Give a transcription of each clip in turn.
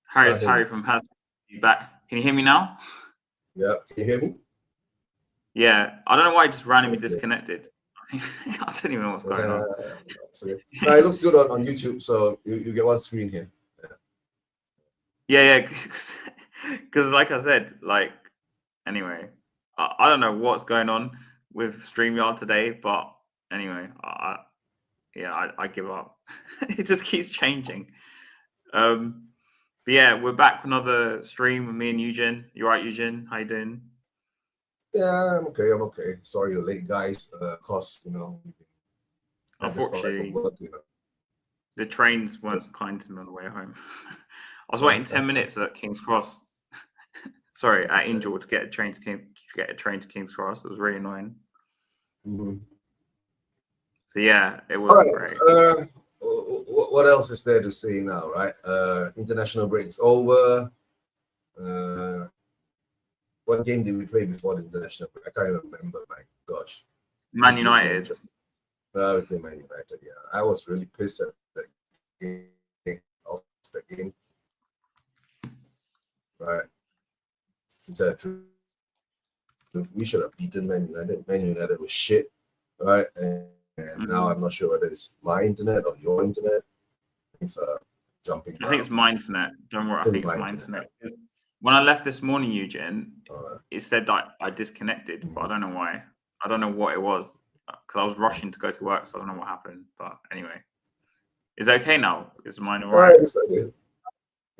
Harry, it's Harry from Hasbro. You back? Can you hear me now? Yeah, can you hear me? Yeah, I don't know why it just randomly disconnected. I don't even know what's going on. No, it looks good on YouTube, so you get one screen here. Yeah, because like I said, anyway, I don't know what's going on with StreamYard today, but anyway, I give up. It just keeps changing. But yeah, we're back for another stream with me and Eugene. You right, Eugene? How you doing? Yeah, I'm okay. Sorry you're late, guys. Cause Unfortunately, work, the trains weren't kind to me on the way home. I was waiting 10 minutes at King's Cross. Sorry, at Angel to get a train to King's Cross. It was really annoying. Mm-hmm. So yeah, it wasn't great. What else is there to say now, right? International break's over. What game did we play before the international break? I can't even remember. My gosh. Man United. We played Man United. Yeah, I was really pissed at that game. Right. We should have beaten Man United. Man United was shit. Right. And now I'm not sure whether it's my internet or your internet. It's jumping around. I think it's my internet. Don't worry. I think it's my internet. When I left this morning, Eugene, it said that I disconnected, but I don't know why. I don't know what it was because I was rushing to go to work, so I don't know what happened. But anyway, is it okay now? Is mine all right? It's okay.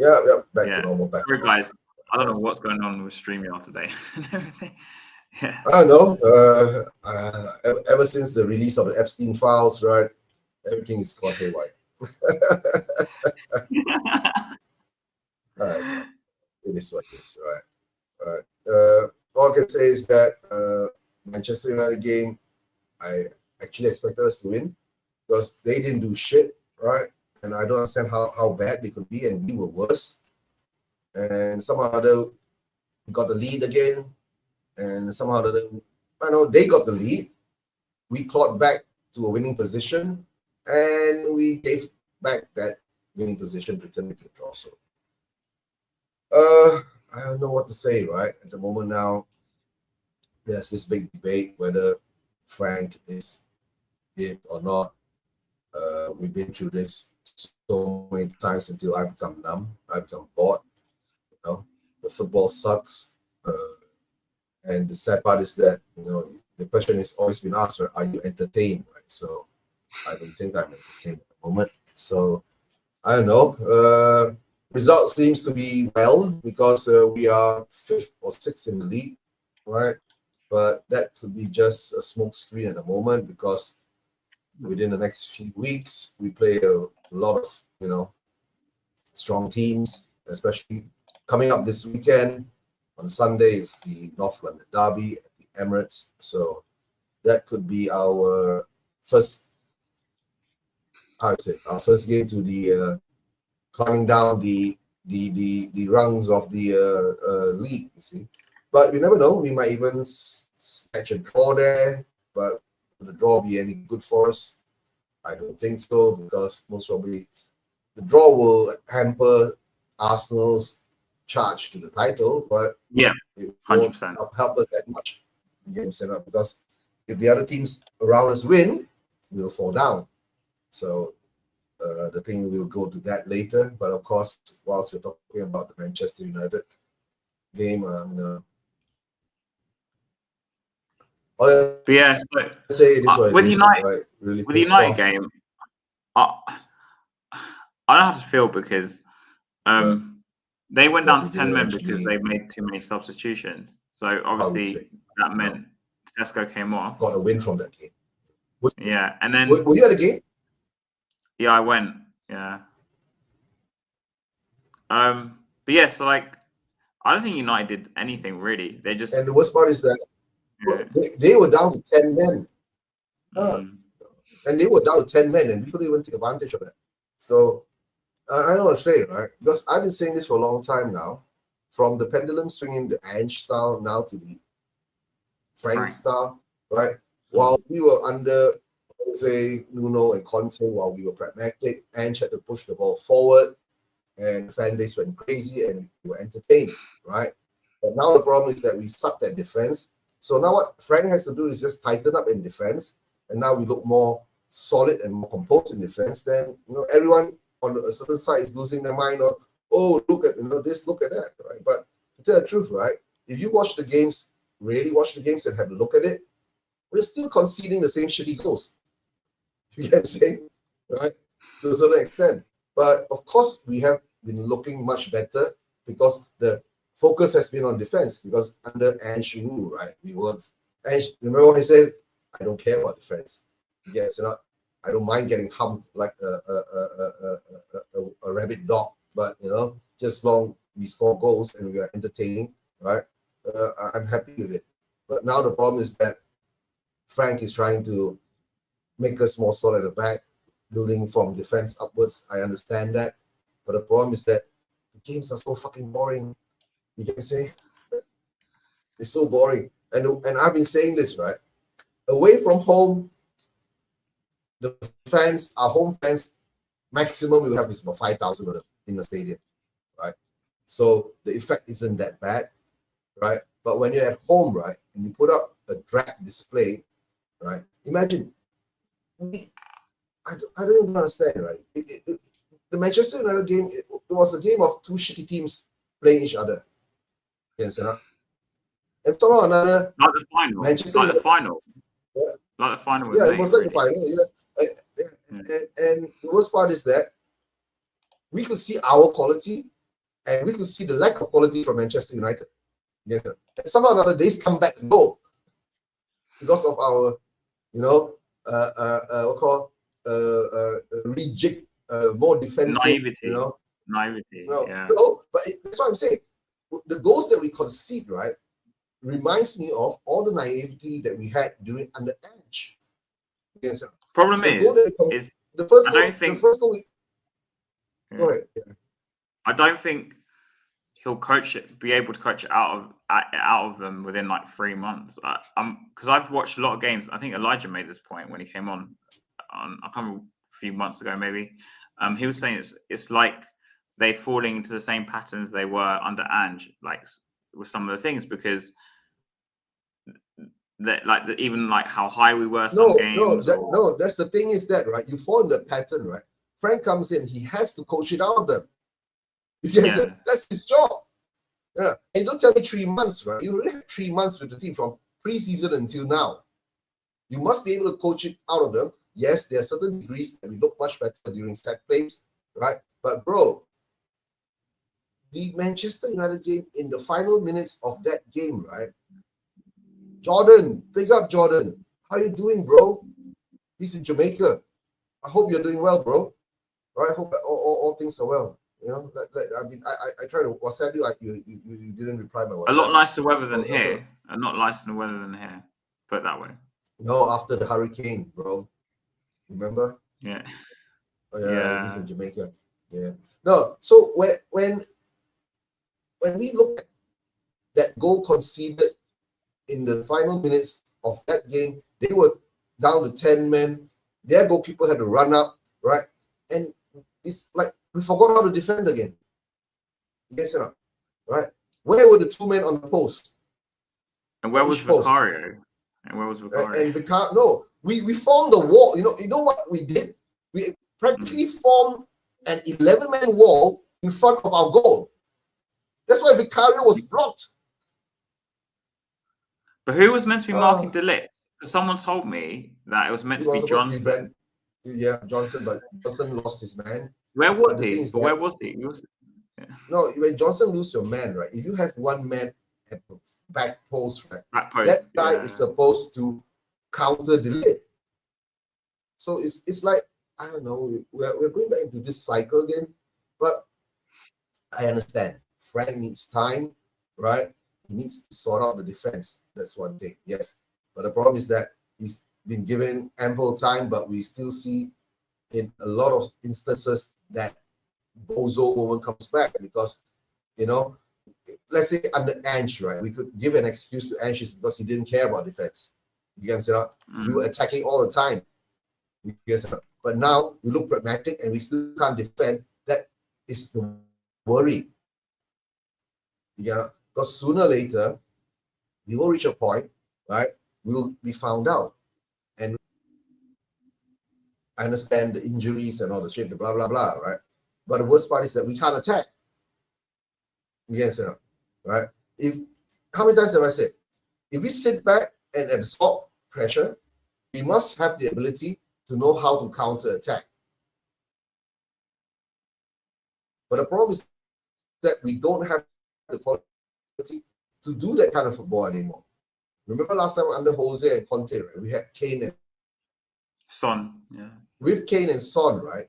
Yeah, back to normal. Sorry, guys. I don't know what's going on with StreamYard today and everything. Yeah. I don't know. Ever since the release of the Epstein files, right? Everything is gone haywire. It is what it is, right? All I can say is that Manchester United game, I actually expected us to win because they didn't do shit, right? And I don't understand how bad they could be, and we were worse. And somehow we got the lead again, and somehow they got the lead. We clawed back to a winning position, and we gave back that winning position, returning to the draw. So, I don't know what to say, right? At the moment now, there's this big debate whether Frank is it or not. We've been through this so many times until I become numb. I become bored. The football sucks. And the sad part is that, the question has always been asked, are you entertained? Right? So I don't think I'm entertained at the moment. So I don't know. Result seems to be well because we are 5th or 6th in the league, right? But that could be just a smoke screen at the moment because within the next few weeks, we play a lot of, strong teams, especially coming up this weekend. On Sunday is the North London Derby at the Emirates. So that could be our first game to the climbing down the rungs of the league, you see. But you never know. We might even snatch a draw there. But will the draw be any good for us? I don't think so, because most probably the draw will hamper Arsenal's charge to the title, but yeah, it won't help us that much in game setup, because if the other teams around us win, we'll fall down. So the thing we'll go to that later. But of course, whilst we're talking about the Manchester United game, yes, with United, right? Really with the United game, I don't have to feel because they went down to 10 men because they made too many substitutions. So obviously that meant Sesko came off. Got a win from that game. Yeah, and then were you at the game? Yeah, I went. Yeah. But yeah, so I don't think United did anything really. They just, and the worst part is that they were down to 10 men. And they were down to 10 men, and we couldn't even take advantage of that. So I don't want to say, right? Because I've been saying this for a long time now, from the pendulum swinging the Ange style now to the Frank style, right? While we were under Jose, Nuno, and Conte, while we were pragmatic, Ange had to push the ball forward, and the fan base went crazy and we were entertained, right? But now the problem is that we sucked at defense. So now what Frank has to do is just tighten up in defense, and now we look more solid and more composed in defense. Then everyone on a certain side is losing their mind, or oh, look at this, look at that, right? But to tell the truth, right, if you watch the games, really watch the games and have a look at it, we're still conceding the same shitty goals. You get what I'm saying, right? To a certain extent. But of course, we have been looking much better because the focus has been on defense. Because under Ange Wu, right, we weren't. Ange, remember what he said? I don't care about defense. Yes, I don't mind getting humped like a rabid dog, but just long we score goals and we are entertaining, right? I'm happy with it. But now the problem is that Frank is trying to make us more solid at the back, building from defense upwards. I understand that. But the problem is that the games are so fucking boring. You get what I'm saying? It's so boring. And I've been saying this, right? Away from home, the fans, our home fans, maximum we have is about 5,000 in the stadium, right? So the effect isn't that bad, right? But when you're at home, right, and you put up a drag display, right? Imagine, I don't even understand, right? The Manchester United game, it was a game of two shitty teams playing each other. Yes, and somehow another, like the final, Manchester like the United, final, yeah, like the final. yeah, it was like the final, yeah. And the worst part is that we could see our quality, and we could see the lack of quality from Manchester United. Yes, sir. And somehow or other, they come back low because of our, what call rejig, more defensive, naivety. Naivety. Yeah. No, but that's what I'm saying. The goals that we concede, right, reminds me of all the naivety that we had during under Ange. Yes, sir. Problem the is, goal that the first I goal, don't think. The first goal we, Yeah. Go ahead. Yeah. I don't think he'll be able to coach it out of them within like 3 months. Because I've watched a lot of games. I think Elijah made this point when he came on I can't remember, a few months ago maybe. He was saying it's like they're falling into the same patterns they were under Ange, like with some of the things, because that even like how high we were some games. No, that's the thing is that, right, you fall in the pattern, right? Frank comes in, he has to coach it out of them. Because that's his job. Yeah. And don't tell me 3 months, right? You already have 3 months with the team from pre-season until now. You must be able to coach it out of them. Yes, there are certain degrees that we look much better during set plays, right? But bro, the Manchester United game, in the final minutes of that game, right? Jordan, pick up Jordan. How you doing, bro? He's in Jamaica. I hope you're doing well, bro. All right, I hope all things are well. I tried to WhatsApp you, like you didn't reply my WhatsApp. A lot nicer weather than here. A lot nicer weather than here. Put it that way. No, after the hurricane, bro. Remember? Yeah. Oh, yeah. He's in Jamaica. Yeah. No. So when we look at that goal conceded in the final minutes of that game, they were down to 10 men. Their goalkeeper had to run up, right? And it's like we forgot how to defend again. Yes or not? Right? Where were the 2 men on the post? And where was Vicario? And where was Vicario? And Vicario, no, we formed the wall. You know what we did? We practically formed an 11-man wall in front of our goal. That's why Vicario was blocked. But who was meant to be marking De Ligt? Because someone told me that it was meant to be Johnson. Johnson, but Johnson lost his man. Where was he? Where was he? No, when Johnson loses your man, right? If you have 1 man at the back post, right? That guy is supposed to counter De Ligt. So it's like, I don't know, we're going back into this cycle again. But I understand. Frank needs time, right? He needs to sort out the defense. That's one thing, yes. But the problem is that he's been given ample time, but we still see in a lot of instances that bozo woman comes back because, let's say under Ange, right? We could give an excuse to Ange because he didn't care about defense. You get what I'm saying? We were attacking all the time. But now we look pragmatic and we still can't defend. That is the worried. You know, because sooner or later, we will reach a point, right? We'll be found out. And I understand the injuries and all the shit, the blah, blah, blah, right? But the worst part is that we can't attack. Yes, right? How many times have I said, if we sit back and absorb pressure, we must have the ability to know how to counter attack. But the problem is that we don't have the quality to do that kind of football anymore. Remember last time under Jose and Conte, right? We had Kane and Son, yeah. With Kane and Son, right?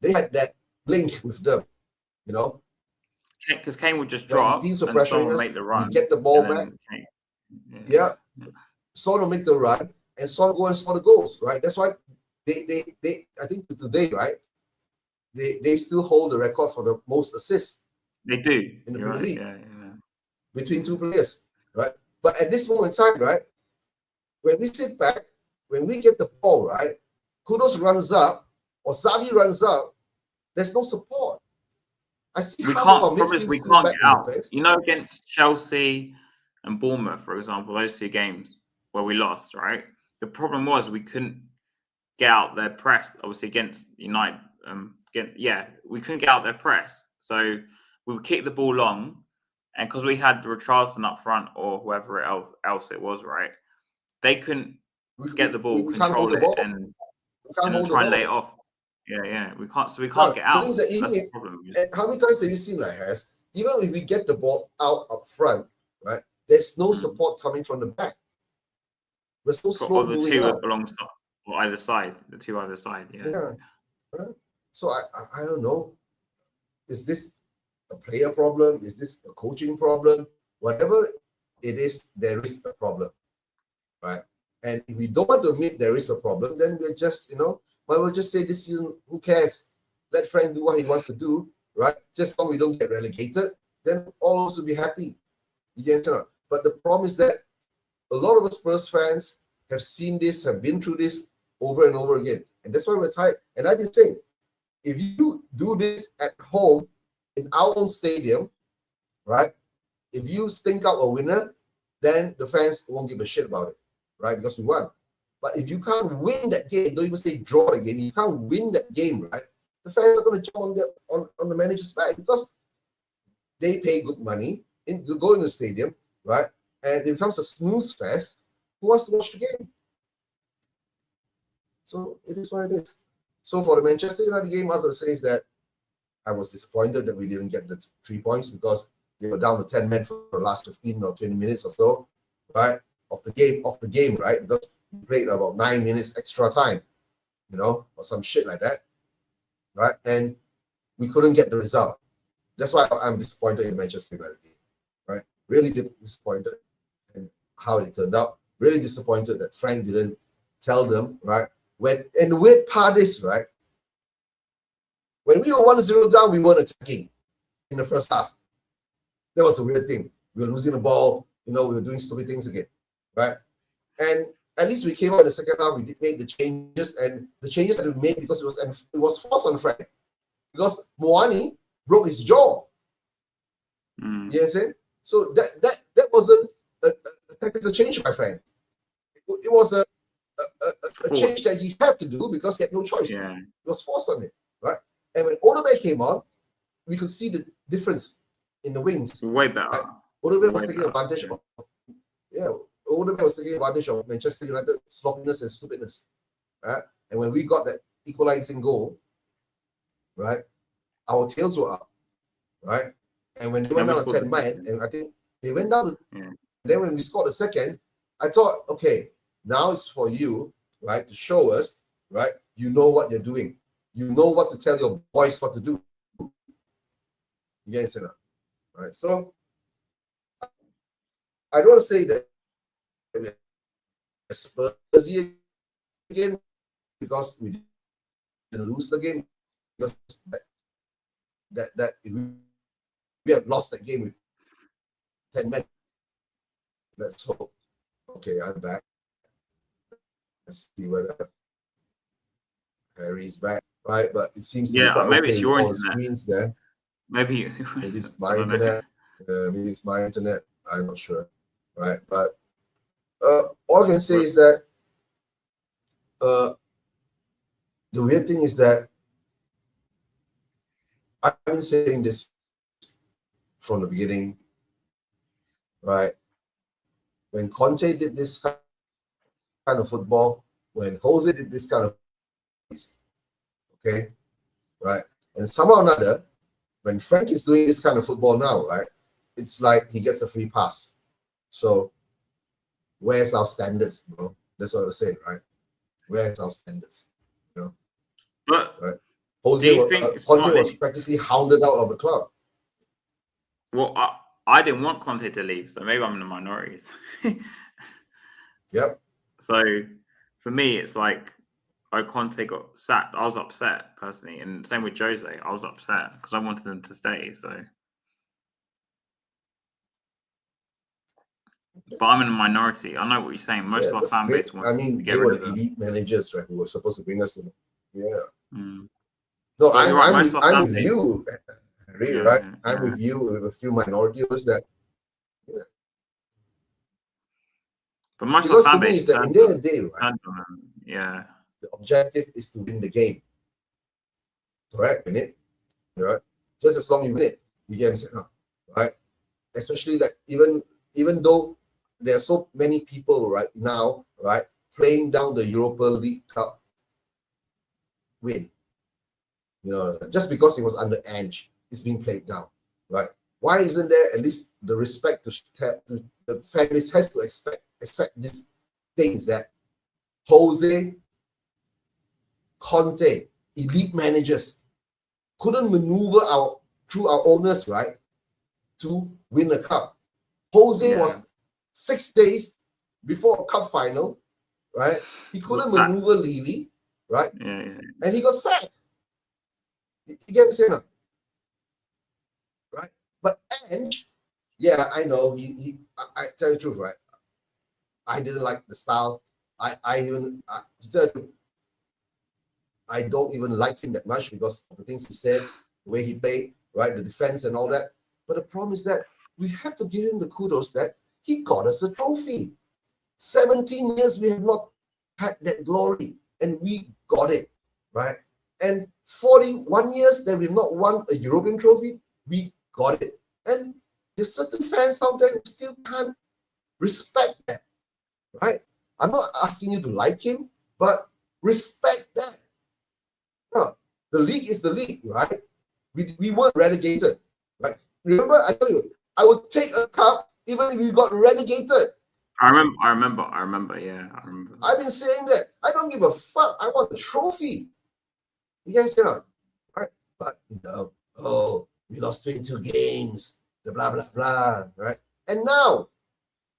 They had that link with them, you know. Because Kane would just drop teams are and Son pressuring would us, make the run. we get the ball back. Yeah. Son will make the run, and Son go and score the goals, right? That's why they I think today, right? They still hold the record for the most assists. They do in the Premier League. Yeah. Between two players, right? But at this moment in time, right, when we sit back, when we get the ball, right, Kudus runs up or Xavi runs up, there's no support. I see we half can't. of our Problem is midfield we still can't back get in out. defense. You know, against Chelsea and Bournemouth, for example, those two games where we lost, right? The problem was we couldn't get out their press. Obviously, against United, we couldn't get out their press. So we would kick the ball long, and because we had the Richarlison up front or whoever else it was, right? They couldn't get the ball, control it, and try and lay it off. Yeah. We can't. So we can't get out. That's the problem. How many times have you seen like Harris? Even if we get the ball out up front, right? There's no support coming from the back. There's no slow moving moving out. Alongside or either side. The two either side. Yeah. Right? So I don't know. Is this a player problem? Is this a coaching problem? Whatever it is, there is a problem, right? And if we don't want to admit there is a problem, then we're just, but we'll just say this season, who cares? Let Frank do what he wants to do, right? Just so we don't get relegated, then all of us will be happy. You get it? But the problem is that a lot of us Spurs fans have seen this, have been through this over and over again. And that's why we're tired. And I've been saying, if you do this at home in our own stadium, right? If you stink out a winner, then the fans won't give a shit about it, right? Because we won. But if you can't win that game, don't even say draw the game, you can't win that game, right? The fans are going to jump on the manager's back because they pay good money to go in the stadium, right? And it becomes a snooze fest. Who wants to watch the game? So it is what it is. So for the Manchester United game, I'm going to say is that I was disappointed that we didn't get the 3 points because we were down to 10 men for the last 15 or 20 minutes or so, right? Of the game, right? Because we played about 9 minutes extra time, or some shit like that, right? And we couldn't get the result. That's why I'm disappointed in Manchester United game, right? Really disappointed in how it turned out. Really disappointed that Frank didn't tell them, right? And the weird part is, right? When we were 1-0 down, we weren't attacking in the first half. That was a weird thing. We were losing the ball, we were doing stupid things again, right? And at least we came out in the second half, we did make the changes, and the changes that we made because it was forced on Frank. Because Moani broke his jaw. You know what I'm saying? So that wasn't a tactical change, my friend. It was a change that he had to do because he had no choice. Yeah. It was forced on him, right? And when Odegaard came on, we could see the difference in the wings. Way better. Right? Odegaard was taking advantage of. Yeah, Odegaard was taking advantage of Manchester United sloppiness and stupidness, right? And when we got that equalizing goal, right, our tails were up, right? And when they went down to 10 men, and I think they went down to, then when we scored the second, I thought, okay, now it's for you, right, to show us, right, you know what you're doing. You know what to tell your boys what to do. You guys know, right? So I don't say that we're Spursy again because we didn't lose the game, because that we have lost that game with 10 men. Let's hope. Okay, I'm back. Let's see whether Harry's back. right? But it seems to be Yeah, quite maybe okay it's with your all the internet. screens there. Maybe Maybe it's I my don't know. internet. Maybe it's my internet. I'm not sure, right? But all I can say is that the weird thing is that I've been saying this from the beginning, right? When Conte did this kind of football, when Jose did this kind of, okay, right? And somehow or another, when Frank is doing this kind of football now, right? It's like he gets a free pass. So where's our standards, bro? That's what I was saying, right? Where's our standards? You know, But right? do you think it's Conte was partly? practically hounded out of the club. Well, I didn't want Conte to leave, so maybe I'm in the minorities. Yep. So for me, it's like, oh, Conte got sacked. I was upset personally, and same with Jose. I was upset because I wanted them to stay. So, but I'm in a minority. I know what you're saying. Most Yeah, of our that's fan great. base I wants mean, to they get rid were of the them. elite managers, right, who were supposed to bring us in. Yeah. Mm. No, But you're right. Most of our I'm fan with base. you, Harry, Yeah, right? yeah, I'm yeah. with you with a few minorities that, yeah. But most of our Because to fan me, base is that in the end of the day, right, turned on them. Yeah. the objective is to win the game. Correct? Win it. Right? Just as long as you win it, you get it, right? Especially like even though there are so many people right now, right, playing down the Europa League Cup win. You know, just because it was under Ange, it's being played down, right? Why isn't there at least the respect to the fan base has to accept these things that Jose, Conte, elite managers couldn't maneuver through our owners, right, to win a cup. Jose Yeah. was 6 days before a cup final, right? He couldn't maneuver Levy, right? Yeah, yeah. And he got sacked. You get what I'm saying? Right? But Ange, yeah, I know. I tell you the truth, right? I didn't like the style. To tell you the truth, I don't even like him that much because of the things he said, the way he played, right? The defense and all that. But the problem is that we have to give him the kudos that he got us a trophy. 17 years we have not had that glory, and we got it, right? And 41 years that we've not won a European trophy, we got it. And there's certain fans out there who still can't respect that, right? I'm not asking you to like him, but respect that. No, the league is the league, right? We weren't relegated, right? Remember, I told you, I would take a cup even if we got relegated. I remember. Yeah, I remember. I've been saying that. I don't give a fuck. I want a trophy. You guys say that, right? But we lost 22 games, blah blah blah, right? And now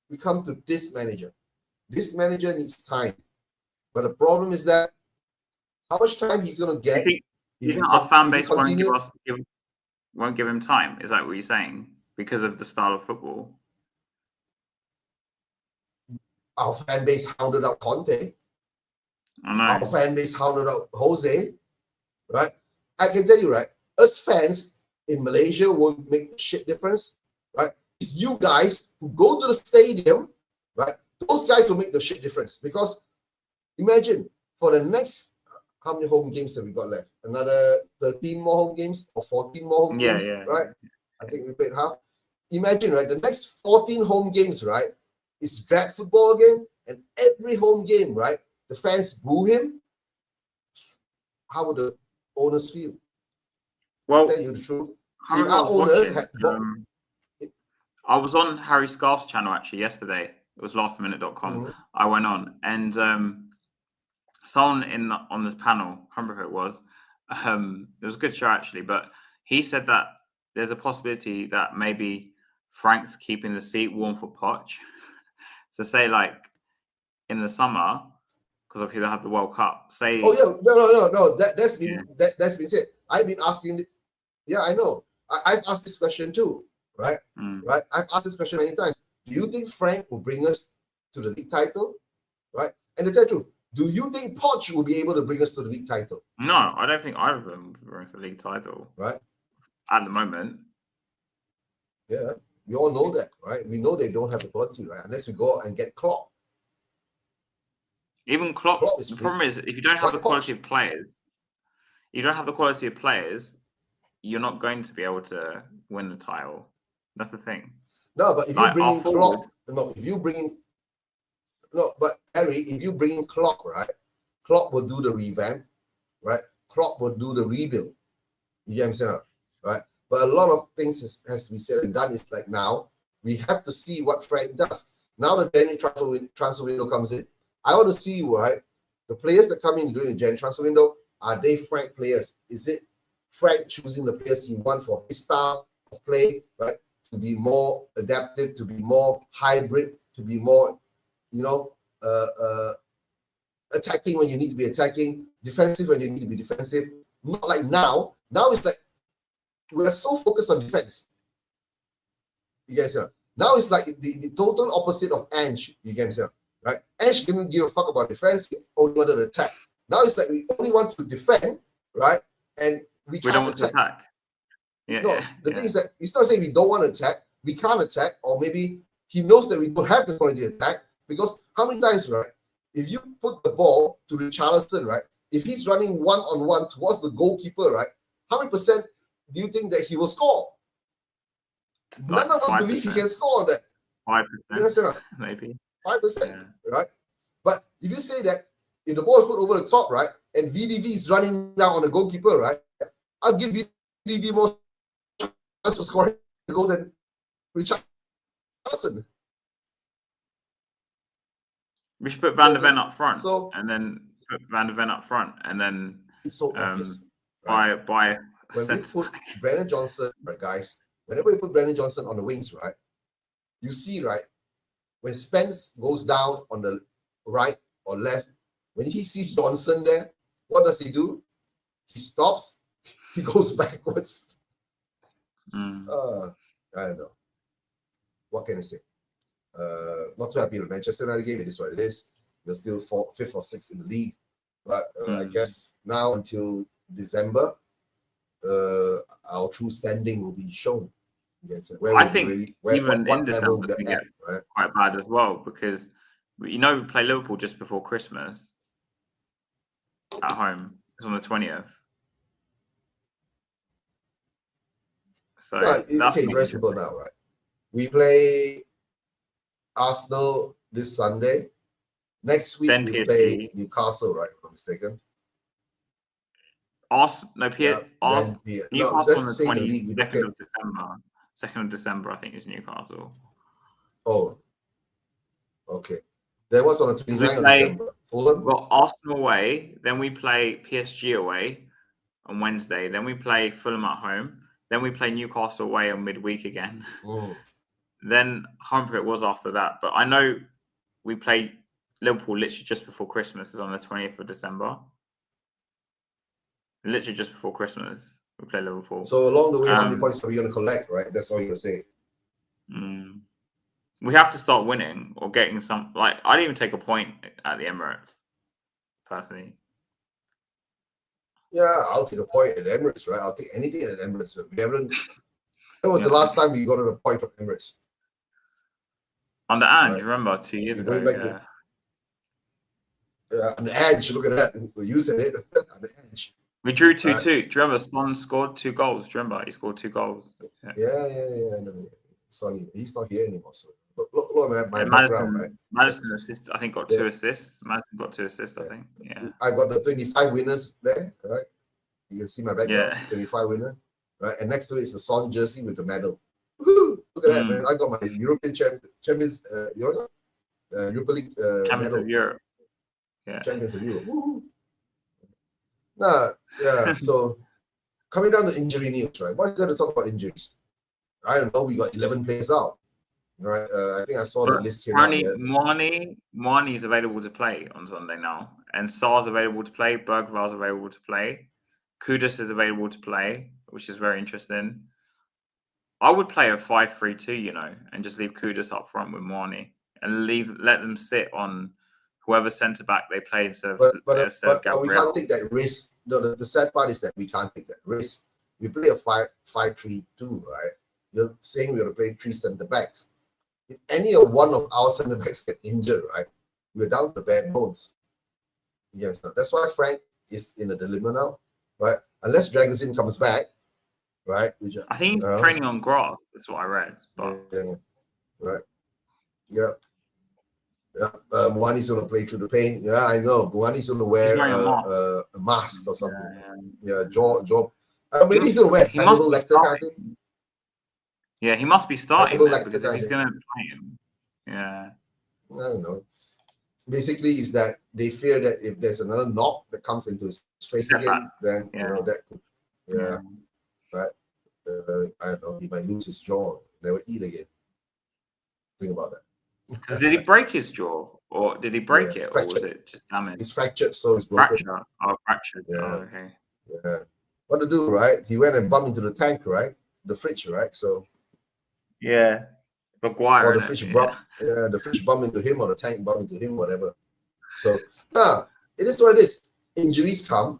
we come to this manager. This manager needs time, but the problem is that how much time he's gonna get. Do you think our fan base won't give him time? Is that what you're saying? Because of the style of football? Our fan base hounded out Conte. I know. Our fan base hounded out Jose, right? I can tell you, right? Us fans in Malaysia won't make a shit difference, right? It's you guys who go to the stadium, right? Those guys will make the shit difference because imagine for the next how many home games have we got left? Another 13 more home games or 14 more home games, right? I think we played half. Imagine, right? The next 14 home games, right? It's drag football again, and every home game, right? The fans boo him. How would the owners feel? Well, I'll tell you the truth. If I our owners had I was on Harry Scarf's channel actually yesterday. It was lastminute.com. I went on and someone on this panel, I can't remember who it was. It was a good show actually, but he said that there's a possibility that maybe Frank's keeping the seat warm for Poch. So say like in the summer, because obviously they'll have the World Cup. Say no. That's been said. I've been asking. Yeah, I know. I've asked this question too, right? Right. I've asked this question many times. Do you think Frank will bring us to the league title, right? And to tell you the truth, Do you think Poch will be able to bring us to the league title? No, I don't think either of them will bring us the league title. Right. At the moment. Yeah. We all know that, right? We know they don't have the quality, right? Unless we go and get Klopp. Even Klopp, is the free. problem is if you don't have the quality Poch? of players, you're not going to be able to win the title. That's the thing. No, but if Like, you bring our in forward- Klopp, but Harry, if you bring in Klopp, right? Klopp will do the revamp, right? Klopp will do the rebuild. You get what I'm saying, right? But a lot of things has to be said and done. It's like now we have to see what Frank does. Now the January transfer window comes in. I want to see, right, the players that come in during the January transfer window, are they Frank players? Is it Frank choosing the players he wants for his style of play, right? To be more adaptive, to be more hybrid, to be more, attacking when you need to be attacking, defensive when you need to be defensive. Not like now. Now it's like we're so focused on defense. You guys know. Now it's like the total opposite of Ange. You guys know, right? Ange didn't give a fuck about defense. He only wanted to attack. Now it's like we only want to defend, right? And we don't can't want to attack. Yeah. No, the thing is that it's not saying we don't want to attack. We can't attack, or maybe he knows that we don't have the quality to attack. Because how many times, right? If you put the ball to Richarlison, right? If he's running one-on-one towards the goalkeeper, right? How many percent do you think that he will score? Like None of us believe he can score on that. 5%, maybe. 5%, right? But if you say that if the ball is put over the top, right, and VDV is running down on the goalkeeper, right, I'll give VDV more chance of scoring a goal than Richarlison. We should put Van der Ven up front, so, and then put Van der Ven up front, and then it's so obvious. Right? By when we put Brennan Johnson, right, guys, whenever we put Brennan Johnson on the wings, right, you see, right, when Spence goes down on the right or left, when he sees Johnson there, what does he do? He stops, he goes backwards. I don't know. What can I say? Not too happy with Manchester United game. It is what it is. We're still 5th or 6th in the league. But I guess now until December, our true standing will be shown. Yes, I think even in December it's going to get quite bad as well, because we play Liverpool just before Christmas at home. It's on the 20th. So it's very simple now, right? We play Arsenal this Sunday. Next week we play Newcastle, right? If I'm not mistaken. Newcastle on the 22nd of December. 2nd of December, I think, is Newcastle. Oh, okay. There was on the 29th of December. Fulham. Well, Arsenal away, then we play PSG away on Wednesday, then we play Fulham at home, then we play Newcastle away on midweek again. Then Humper it was after that. But I know we play Liverpool literally just before Christmas. Is on the 20th of December. Literally just before Christmas, we play Liverpool. So along the way, how many points are we going to collect, right? That's all you're going to say. We have to start winning or getting some. Like, I'd even take a point at the Emirates, personally. Yeah, I'll take a point at Emirates, right? I'll take anything at Emirates. We haven't. When was the last time we got a point from Emirates? Under Ange, remember 2 years ago? On the Edge, look at that. We're using it on the Edge. We drew 2-2. Do you remember Son scored 2 goals? Do you remember? He scored 2 goals. Yeah. Sonny, he's not here anymore. So look at my background, right? Madison I think got 2 assists. Madison got 2 assists, I think. Yeah. I've got the 25 winners there, right? You can see my background. Yeah. 25 winner, right? And next to it is the Son jersey with the medal. Woo-hoo! Look at that, man. I got my European champions, Europa League Champions medal. Of Europe. Yeah. Champions of Europe. Woo-hoo! So coming down to injury news, right? What is there to talk about injuries? I don't know. We got 11 players out, right? I think I saw the list came out. Marnie is available to play on Sunday now, and Sar's available to play. Bergval's available to play. Kudus is available to play, which is very interesting. I would play a 5-3-2, and just leave Kudus up front with Marnie and let them sit on whoever centre back they play instead of But we Gabriel. can't take that risk. No, the sad part is that we can't take that risk. We play a 5-3-2, right? You're saying we're going to play 3 centre backs. If any of one of our centre backs get injured, right, we're down to the bare bones. Yes, that's why Frank is in a dilemma now, right? Unless Dragosin comes back, right? I think he's training on grass. That's what I read. But right, yeah. Buani's going to play through the pain. Yeah, I know. Buani's going to wear a mask or something. Yeah, jaw. Maybe he's going to wear Hannibal Lecter kind of thing. Yeah, he must be starting because if he's going to play him. Yeah. I don't know. Basically, is that they fear that if there's another knock that comes into his face again, then that could, right. I don't know. He might lose his jaw, never eat again. Think about that. Did he break his jaw, or did he break it, fractured. Or was it just damaged? It's fractured, so it's broken. Fractured. Yeah. Oh, okay. Yeah. What to do, right? He went and bumped into the tank, right? The fridge, right? So. Yeah. Maguire. Or the fridge the fridge bumped into him, or the tank bumped into him, whatever. So it is what it is. Injuries come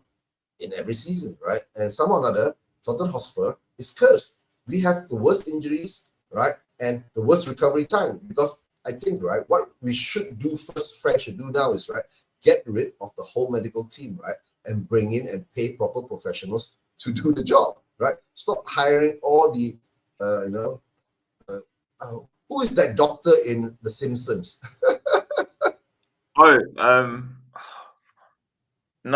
in every season, right? And somehow or another, Tottenham Hotspur is cursed. We have the worst injuries, right? And the worst recovery time. Because I think, right, what we should do first, Frank should do now is, right, get rid of the whole medical team, right? And bring in and pay proper professionals to do the job, right? Stop hiring all the, who is that doctor in The Simpsons? No,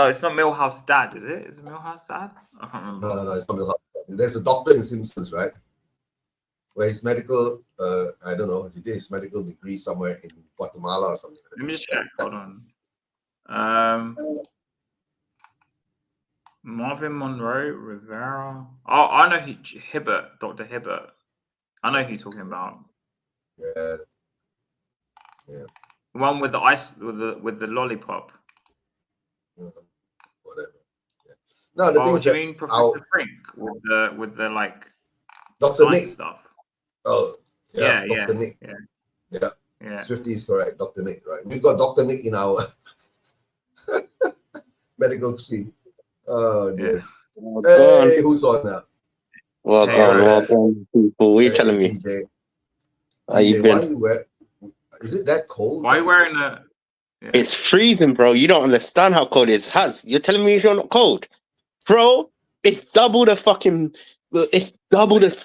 it's not Milhouse Dad, is it? Is it Milhouse Dad? I can't remember. No, it's not Milhouse Dad. There's a doctor in Simpsons, right? Where his medical, I don't know, he did his medical degree somewhere in Guatemala or something. Let me just check. Hold on. Marvin Monroe Rivera. Oh, I know Hibbert, Dr. Hibbert. I know who you're talking about. Yeah. One with the ice, with the lollipop. Whatever. Yeah. No, the thing is that you mean Professor Frink with the like Dr. Nick stuff. Oh, yeah, Dr. Nick. Yeah. Swifty is correct, Dr. Nick, right? We've got Dr. Nick in our medical team. Oh dear. Hey, who's on now? Welcome, people. What are you telling me? TJ, how you been? Is it that cold? Why are you wearing a... Yeah. It's freezing, bro. You don't understand how cold it is. You're telling me you're not cold? Bro, it's double the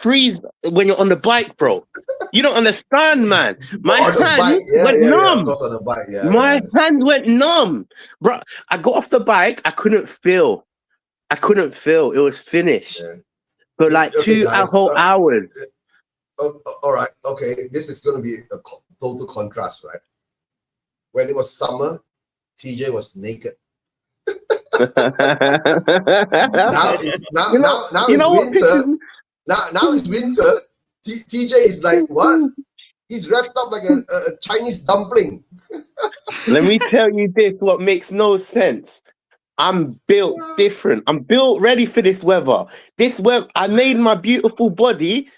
freeze when you're on the bike, bro. You don't understand, man. My hands went numb. Of course on the bike, My hands went numb. Bro, I got off the bike. I couldn't feel. It was finished. Yeah. For like 2 whole hours. All right. Okay. This is going to be a total contrast, right? When it was summer, TJ was naked. now it's winter. Now it's winter. TJ is like, what? He's wrapped up like a Chinese dumpling. Let me tell you this, what makes no sense. I'm built different. I'm built ready for this weather. I made my beautiful body.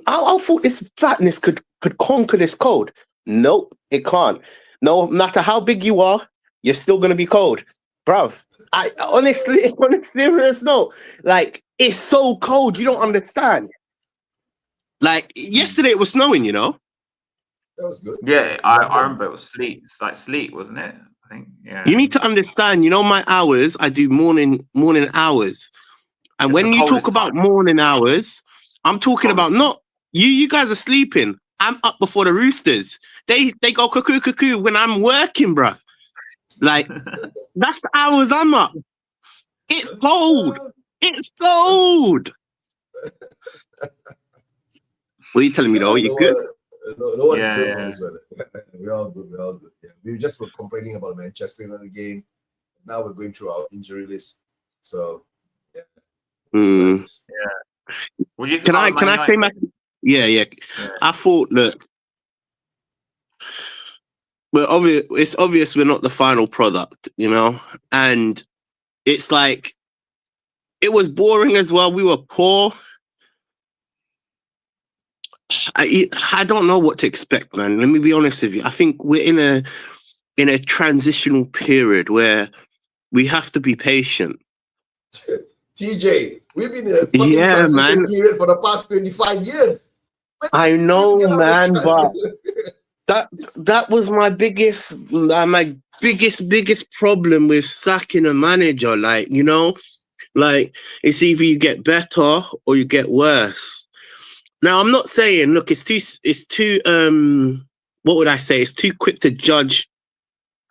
I thought this fatness could conquer this cold. Nope, it can't. No matter how big you are, you're still gonna be cold. Bruv, I honestly, no. Like, it's so cold, you don't understand. Like, yesterday it was snowing, you know? That was good. Yeah, I remember it was sleet. It's like sleet, wasn't it? I think, yeah. You need to understand, you know, my hours, I do morning hours. And when you talk about morning hours, I'm talking about not, you guys are sleeping. I'm up before the roosters. They go cuckoo when I'm working, bruv. Like, that's the hours I'm up. It's cold. It's cold. What are you telling me, though? You good? No one's good from this weather. We're all good. Yeah. We just were complaining about Manchester United game. Now we're going through our injury list. So, yeah. Would you can I say my... Yeah. I thought, look, it's obvious we're not the final product, you know? And it's like, it was boring as well. We were poor. I don't know what to expect, man. Let me be honest with you. I think we're in in a transitional period where we have to be patient. TJ, we've been in a fucking Yeah, transition man. period for the past 25 years. When I did we know, get out of this man, but transition? that was my biggest problem with sacking a manager. Like, you know, like it's either you get better or you get worse. Now, I'm not saying, look, it's too what would I say? It's too quick to judge,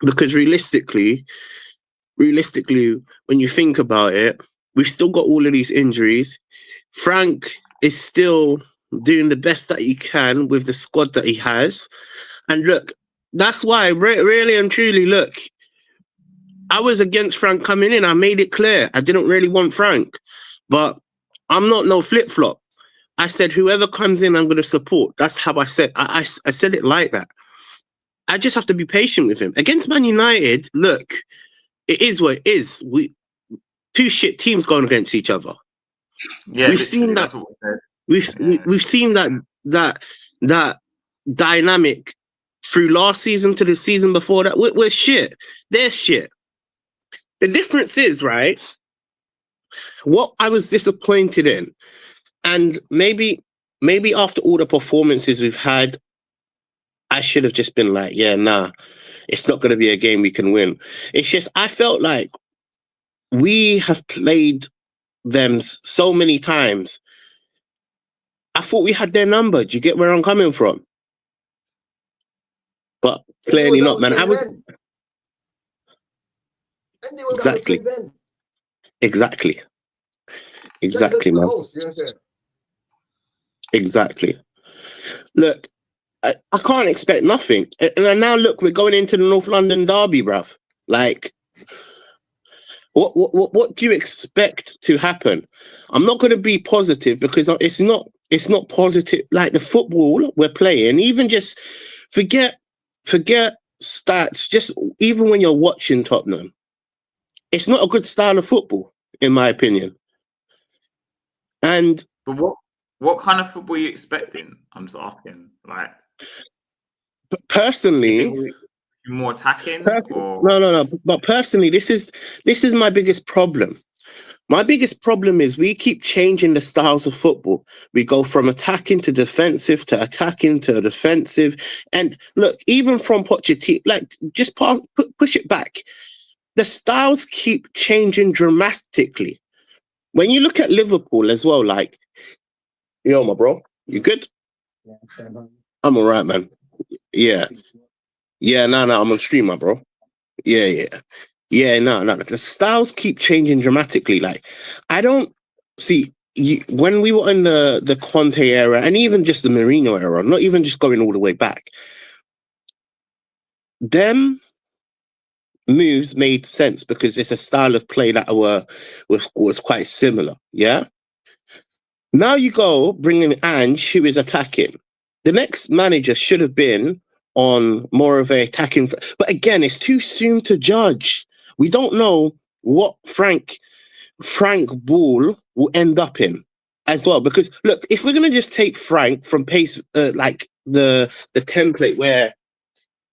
because realistically, when you think about it, we've still got all of these injuries. Frank is still doing the best that he can with the squad that he has. And look, that's why, really and truly, look, I was against Frank coming in. I made it clear. I didn't really want Frank. But I'm not no flip-flop. I said, whoever comes in, I'm going to support. That's how I said. I said it like that. I just have to be patient with him. Against Man United, look, it is what it is. Two shit teams going against each other. Yeah, We've seen that. That's what we said. We've seen that dynamic through last season to the season before that. We're shit. They're shit. The difference is, right, what I was disappointed in, and maybe after all the performances we've had, I should have just been like, yeah, nah, it's not going to be a game we can win. It's just, I felt like we have played them so many times. I thought we had their number. Do you get where I'm coming from? But clearly not, man. Exactly. Exactly, man. Exactly. Look, I can't expect nothing. And now look, we're going into the North London derby, bruv. Like, what do you expect to happen? I'm not going to be positive because it's not positive. Like the football we're playing, even just forget stats. Just even when you're watching Tottenham, it's not a good style of football, in my opinion. And but what kind of football are you expecting? I'm just asking. Like, personally, more attacking? Or? No. But personally, this is my biggest problem. My biggest problem is we keep changing the styles of football. We go from attacking to defensive to attacking to defensive. And look, even from Pochettino, like just push it back. The styles keep changing dramatically. When you look at Liverpool as well, like, yo, my bro, you good? I'm all right, man. Yeah. Yeah, no, I'm on stream, my bro. Yeah. No. The styles keep changing dramatically. Like, I don't see when we were in the Conte era and even just the Mourinho era, not even just going all the way back. Them moves made sense because it's a style of play that was quite similar. Yeah. Now you go bringing Ange, who is attacking. The next manager should have been on more of a attacking, but again, it's too soon to judge. We don't know what Frank Ball will end up in as well. Because look, if we're gonna just take Frank from pace, like the template where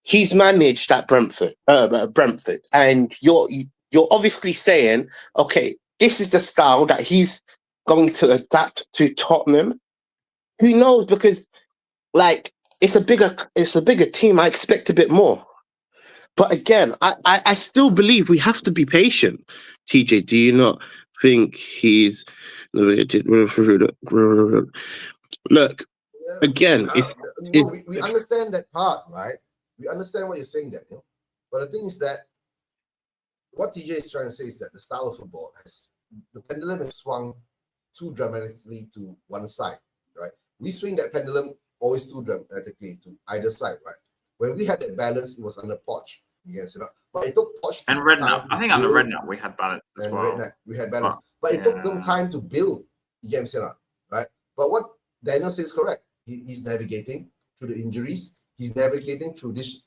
he's managed at Brentford, and you're obviously saying, okay, this is the style that he's going to adapt to Tottenham. Who knows? Because like it's a bigger team. I expect a bit more. But again, I still believe we have to be patient. TJ, do you not think he's look again? We understand that part, right? We understand what you're saying, Daniel. But the thing is that what TJ is trying to say is that the style of football the pendulum has swung too dramatically to one side, right? We swing that pendulum always too dramatically to either side, right? When we had that balance, it was under Poch. Yes, but it took Poch and Redknapp. I think under Redknapp we had balance as well. Redknapp, we had balance, but it took them time to build. Right? But what Daniel says is correct. He's navigating through the injuries. He's navigating through this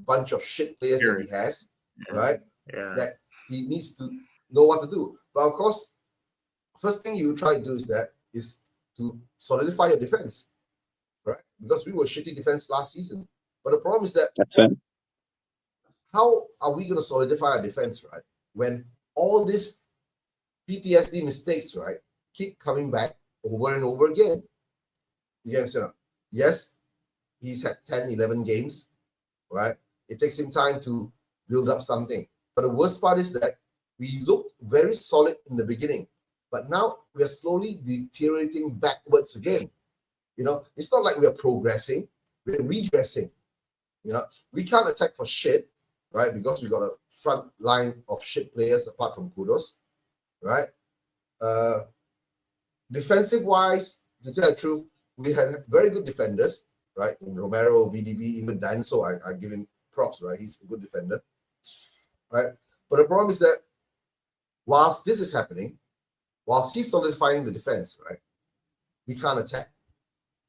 bunch of shit players that he has, right? Yeah. That he needs to know what to do. But of course, first thing you try to do is to solidify your defense, right? Because we were shitty defense last season. But the problem is that how are we going to solidify our defense, right? When all these PTSD mistakes, right, keep coming back over and over again. You understand? Yes, he's had 10, 11 games, right? It takes him time to build up something. But the worst part is that we looked very solid in the beginning, but now we are slowly deteriorating backwards again. You know, it's not like we are progressing, we're regressing. You know, we can't attack for shit, right? Because we got a front line of shit players apart from Kudos, right? Defensive wise, to tell the truth, we had very good defenders, right? In Romero, VDV, even Dinosaur, I give him props, right? He's a good defender, right? But the problem is that whilst this is happening, whilst he's solidifying the defense, right, we can't attack.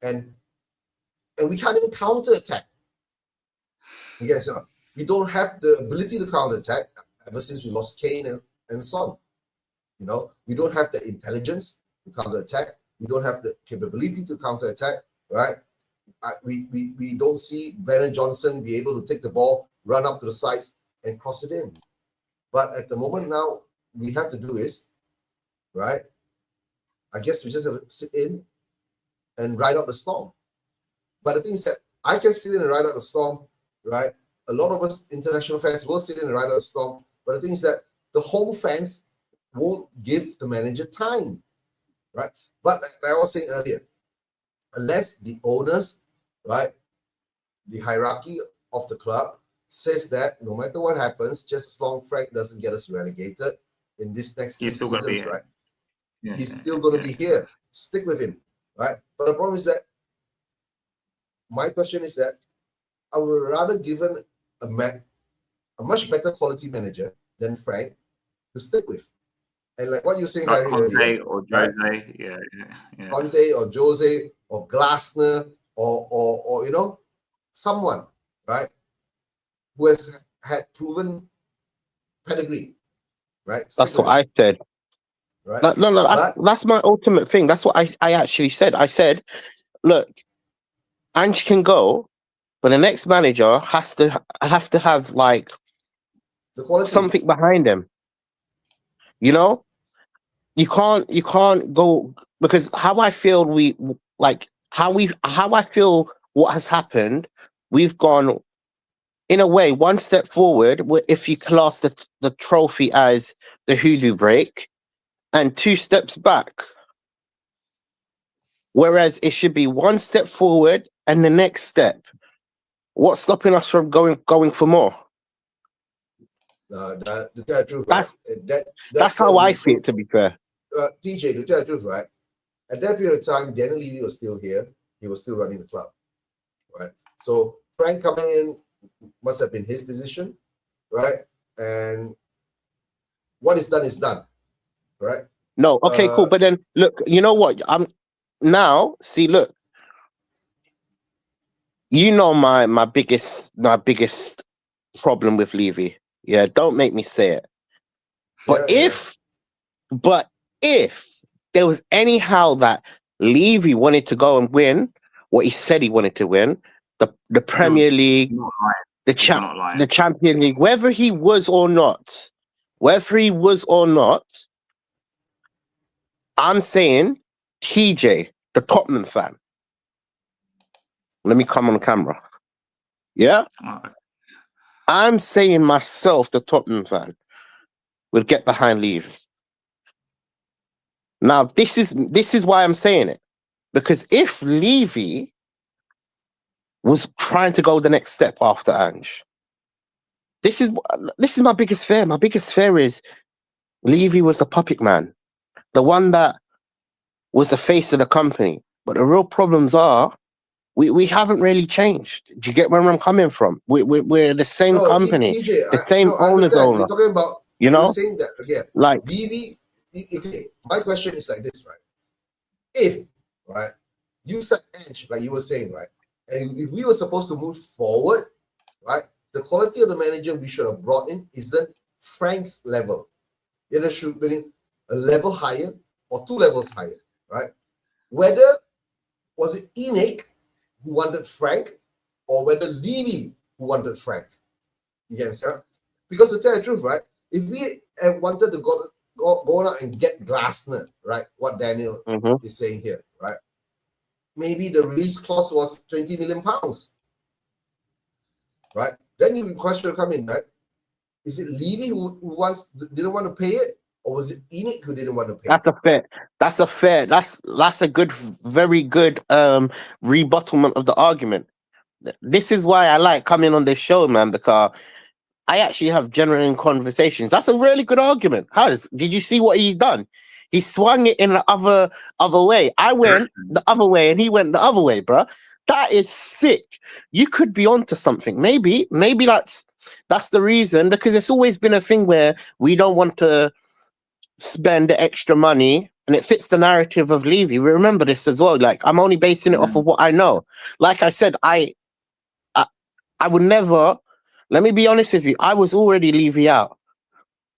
And we can't even counter attack. Yes, we don't have the ability to counter attack ever since we lost Kane and Son. You know, we don't have the intelligence to counter attack. We don't have the capability to counter attack, right? We don't see Brennan Johnson be able to take the ball, run up to the sides, and cross it in. But at the moment now, we have to do is, right? I guess we just have to sit in and ride out the storm. But the thing is that I can sit in and ride out the storm, right? A lot of us international fans will sit in and ride out the storm. But the thing is that the home fans won't give the manager time, right? But like I was saying earlier, unless the owners, right, the hierarchy of the club says that no matter what happens, just as long Frank doesn't get us relegated in this next 2 seasons, right? Yeah, he's still going to be here. Stick with him, right? But the problem is that my question is that I would rather given a much better quality manager than Frank to stick with. And like what you're saying, like Harry, Conte earlier, or right? Jose, yeah. Conte or Jose or Glasner or you know, someone, right, who has had proven pedigree, right? Stick That's with what him, I said. right? No, But that's my ultimate thing. That's what I actually said. I said, look, Ange can go, but the next manager has to have like the quality, something behind him. You know, you can't go, because how I feel how I feel what has happened, we've gone in a way one step forward if you class the trophy as the Hulu break, and 2 steps back. Whereas it should be 1 step forward and the next step. What's stopping us from going for more? to tell the truth, right? That's how I see it, to be fair. TJ, to tell the truth, right? At that period of time, Daniel Levy was still here. He was still running the club, right? So Frank coming in must have been his decision, right? And what is done, right? No, okay, cool. But then look, you know what? I'm now see. Look, you know my biggest problem with Levy. Yeah, don't make me say it. But if there was anyhow that Levy wanted to go and win what he said he wanted to win, the Premier League, the Champions League, whether he was or not, I'm saying TJ, the Tottenham fan. Let me come on camera. Yeah? I'm saying myself, the Tottenham fan, would get behind Levy. Now, this is why I'm saying it. Because if Levy was trying to go the next step after Ange, this is my biggest fear. My biggest fear is Levy was the puppet man, the one that was the face of the company. But the real problems are we haven't really changed. Do you get where I'm coming from? We're the same company, TJ, the same owners. We're talking about, you know, you're saying that again. Like Levy. Okay, my question is like this, right? If, right, you said Ange, like you were saying, right, and if we were supposed to move forward, right, the quality of the manager we should have brought in isn't Frank's level. It should be a level higher or 2 levels higher, right? Whether was it ENIC who wanted Frank or whether Levy who wanted Frank, Yes, yeah. Because to tell the truth, right? If we wanted to go out and get Glasner, right? What Daniel Mm-hmm. is saying here, right? Maybe the release clause was 20 million pounds, right? Then you question will come in, right? Is it Levy who didn't want to pay it, or was it Enid who didn't want to pay it? That's a good, very good rebuttlement of the argument. This is why I like coming on this show, man, because I actually have genuine conversations. That's a really good argument. Did you see what he done? He swung it in the other way. I went the other way and he went the other way, bro. That is sick. You could be onto something. Maybe that's the reason, because it's always been a thing where we don't want to spend the extra money, and it fits the narrative of Levy. We remember this as well. Like, I'm only basing it off of what I know. Like I said, I would never. Let me be honest with you. I was already Levy out.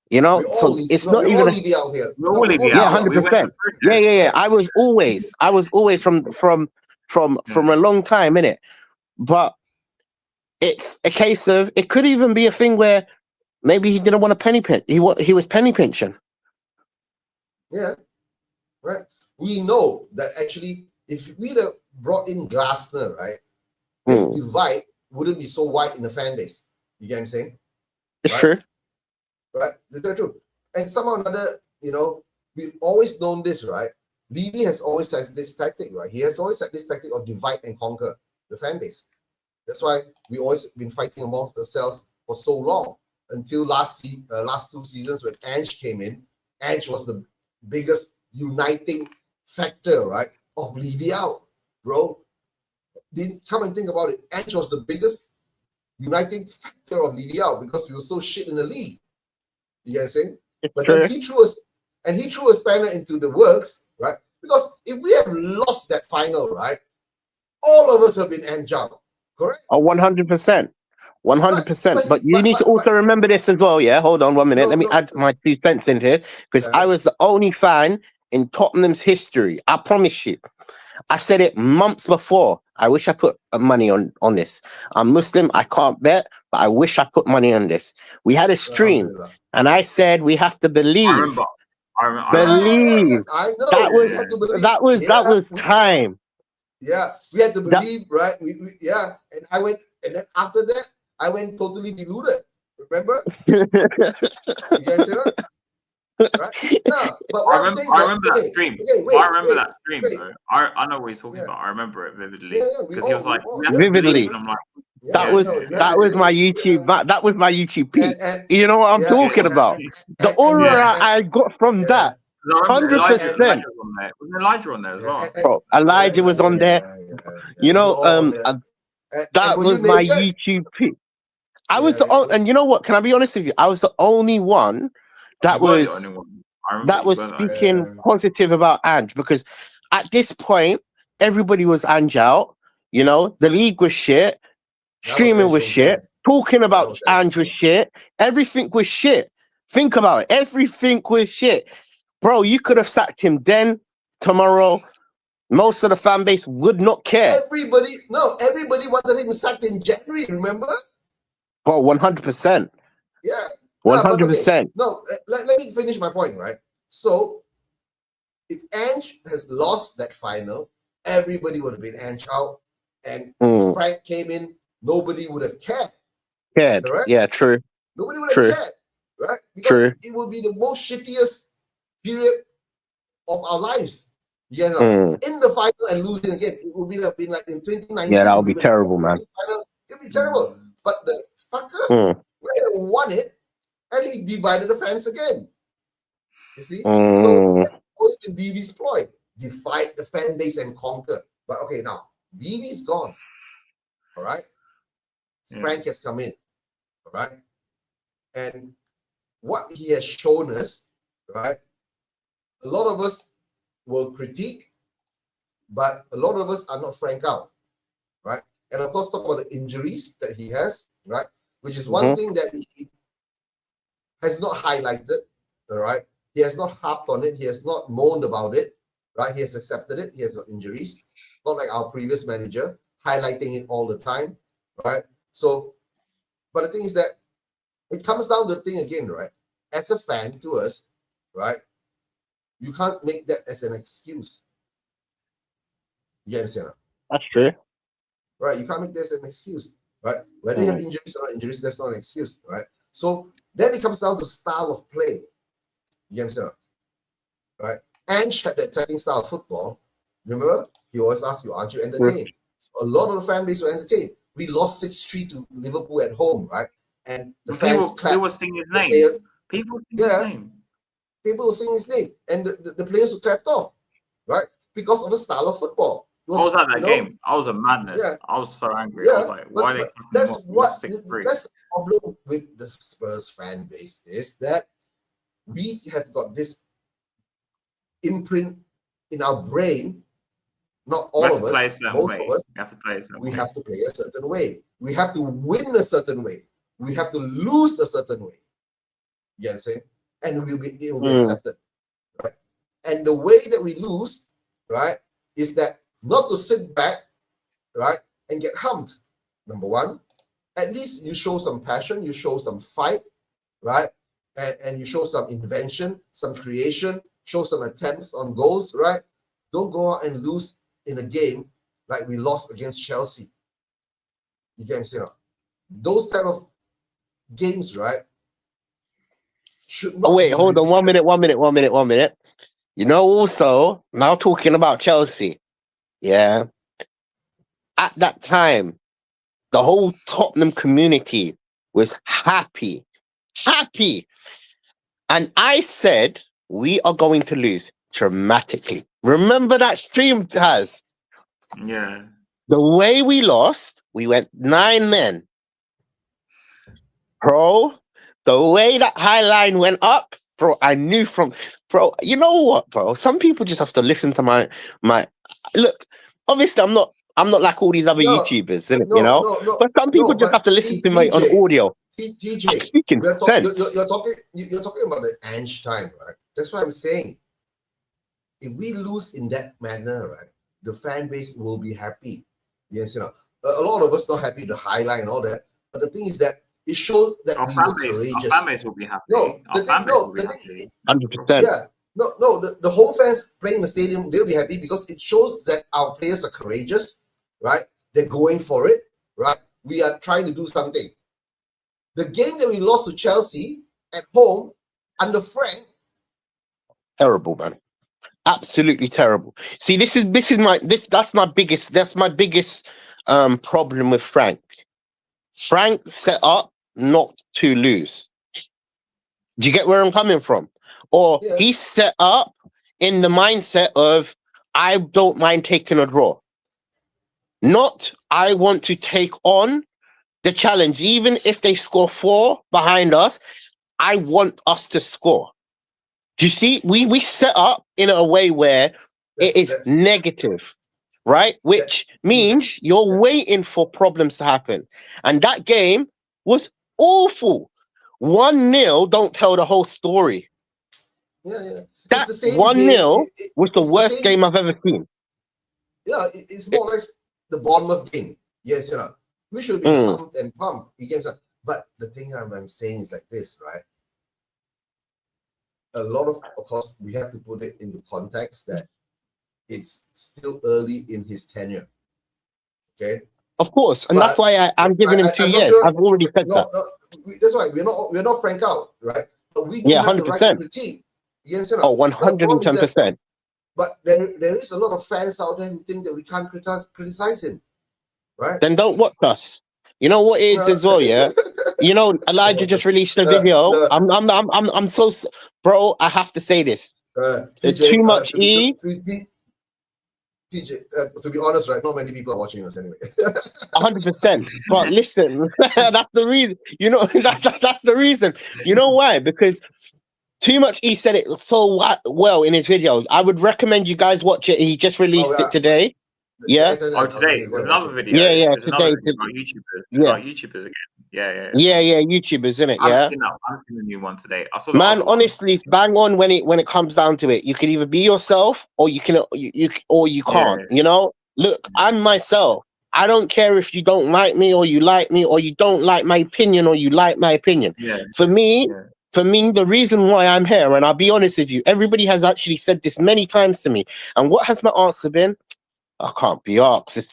You know, so it's not we're even. all Levy out here. We're all Levy Yeah, out. 100%. Yeah. I was always from a long time, innit? But it's a case of, it could even be a thing where maybe he didn't want a penny pinch. He was penny pinching. Yeah, right. We know that actually, if we'd have brought in Glasner, right, this divide wouldn't be so wide in the fan base. You get what I'm saying? It's right? true. Right? That's true. And somehow or another, you know, we've always known this, right? Levy has always had this tactic, right? He has always had this tactic of divide and conquer the fan base. That's why we always been fighting amongst ourselves for so long, until last 2 seasons when Ange came in. Ange was the biggest uniting factor, right, of Levy out, bro. Didn't come and think about it. Ange was the biggest uniting factor of Levy out because we were so shit in the league. You guys saying? But then he threw a spanner into the works, right? Because if we have lost that final, right, all of us have been Ange out, correct? Oh, 100%. 100%. But you need to also remember this as well, yeah? Hold on 1 minute. Let me add my 2 cents in here, because I was the only fan in Tottenham's history. I promise you. I said it months before. I wish I put money on this. I'm Muslim. I can't bet, but I wish I put money on this. We had a stream, and I said we have to believe. I remember. Believe. I know. That was time. Yeah, we had to believe, right? And I went, and then after that, I went totally deluded. Remember? You guys see that? Right? No, but I remember that stream. I remember that stream, though. I know what he's talking about. I remember it vividly. Because he was like, vividly. I'm like, that was my YouTube. That was my YouTube peak. You know what I'm talking about? The aura I got from that. 100%. Was Elijah on there as well? Bro, Elijah was on there. You know, that was my YouTube peak. I was the only, and you know what? Can I be honest with you? I was the only one that was speaking positive about Ange, because at this point everybody was Ange out. You know, the league was shit, streaming was shit, talking about Ange was shit, everything was shit. Think about it, everything was shit, bro. You could have sacked him then, tomorrow. Most of the fan base would not care. Everybody wanted him sacked in January. Remember? Well, 100%. Yeah. 100%. No, let me finish my point, right? So, if Ange has lost that final, everybody would have been Ange out. And if Frank came in, nobody would have cared. Correct? Yeah, true. Nobody would have cared, right? Because it will be the most shittiest period of our lives. You know, in the final and losing again. It would be like in 2019. Yeah, that would be terrible, man. It would be terrible. But the fucker won it, and he divided the fans again. You see? So that's always been Levy's ploy. Divide the fan base and conquer. But okay, now Levy's gone. All right. Frank has come in. All right. And what he has shown us, right? A lot of us will critique, but a lot of us are not Frank out. Right. And of course, talk about the injuries that he has, right? Which is one thing that he has not highlighted, all right? He has not harped on it. He has not moaned about it, right? He has accepted it. He has got injuries, not like our previous manager, highlighting it all the time, right? So, but the thing is that it comes down to the thing again, right? As a fan to us, right? You can't make that as an excuse. You understand? That's true. Right? You can't make that as an excuse, right? Whether you have injuries or not injuries, that's not an excuse, right? So then it comes down to style of play. You understand? Right? Ange had that attacking style of football. Remember? He always asked you, aren't you entertained? So a lot of the fan base were entertained. We lost 6-3 to Liverpool at home, right? And the fans clapped. People were singing his name. People singing his name. People were singing his name. And the players were clapped off, right? Because of the style of football. I was at that game. I was a madness. Yeah. I was so angry. Yeah, I was like, why are they that's what that's that's the problem with the Spurs fan base, is that we have got this imprint in our brain. Not all of us, most of us. We have to play a certain we way. have to play a certain way. We have to win a certain way. We have to lose a certain way. You understand? And it will be accepted, right? And the way that we lose, right, is that not to sit back, right, and get humped. Number one, at least you show some passion, you show some fight, right, and you show some invention, some creation, show some attempts on goals, right? Don't go out and lose in a game like we lost against Chelsea. You get what I'm saying? Those type of games, right, should not. Oh wait, be hold on, repeated. 1 minute. You know, also now talking about Chelsea, yeah. At that time, the whole Tottenham community was happy, and I said we are going to lose dramatically. Remember that stream, Taz? Yeah. The way we lost, we went 9 men. Bro, the way that high line went up, bro, I knew from, bro, you know what, bro? Some people just have to listen to my look, obviously I'm not like all these other YouTubers, innit, you know? But some people just have to listen to me on audio. I'm TJ, speaking sense. you're talking about the Ange time, right? That's what I'm saying. If we lose in that manner, right, the fan base will be happy. Yes, you know, a lot of us not happy with the highlight and all that. But the thing is that it shows that we were courageous. Our fan base will be happy. No, our fan base will be happy. 100%. Yeah, no, the home fans playing in the stadium, they'll be happy because it shows that our players are courageous, right? They're going for it, right? We are trying to do something. The game that we lost to Chelsea at home under Frank, Terrible, man. Absolutely terrible. See, that's my biggest problem with Frank. Frank set up not to lose. Do you get where I'm coming from? Or he set up in the mindset of, I don't mind taking a draw. Not, I want to take on the challenge. Even if they score 4 behind us, I want us to score. Do you see? We set up in a way where it is negative, right? Which means you're waiting for problems to happen. And that game was awful. 1-0 don't tell the whole story. Yeah. That 1-0 was the worst game I've ever seen. Yeah, it's more or less the Bournemouth game. Yes, you know, we should be pumped and pumped. But the thing I'm saying is like this, right? A lot of course, we have to put it into context that it's still early in his tenure. Okay. Of course, and that's why I'm giving him 2 years. I've already said that. That's why we're not Frank out, right? But we do have 100%. the right to critique. Yes, you know, 110%. But there is a lot of fans out there who think that we can't criticize him, right? Then don't watch us. You know what it is as well, yeah. You know, Elijah just released a video. I'm so, bro. I have to say this. Too much E. TJ, to be honest, right? Not many people are watching us anyway. 100%. But listen, that's the reason. You know, that's the reason. You know why? Because Too Much E said it so well in his video. I would recommend you guys watch it. He just released it today. Yeah. Today. There's another video. Yeah. There's today. About YouTubers. About YouTubers again. Yeah. YouTubers, isn't it? Yeah. I've seen the new one today. I saw Man, honestly, it's bang on when it comes down to it. You can either be yourself or you can you can't. You know, look, I'm myself. I don't care if you don't like me or you like me or you don't like my opinion or you like my opinion. Yeah. For me, Yeah. the reason why I'm here, and I'll be honest with you, everybody has actually said this many times to me. And what has my answer been? I can't be asked. It's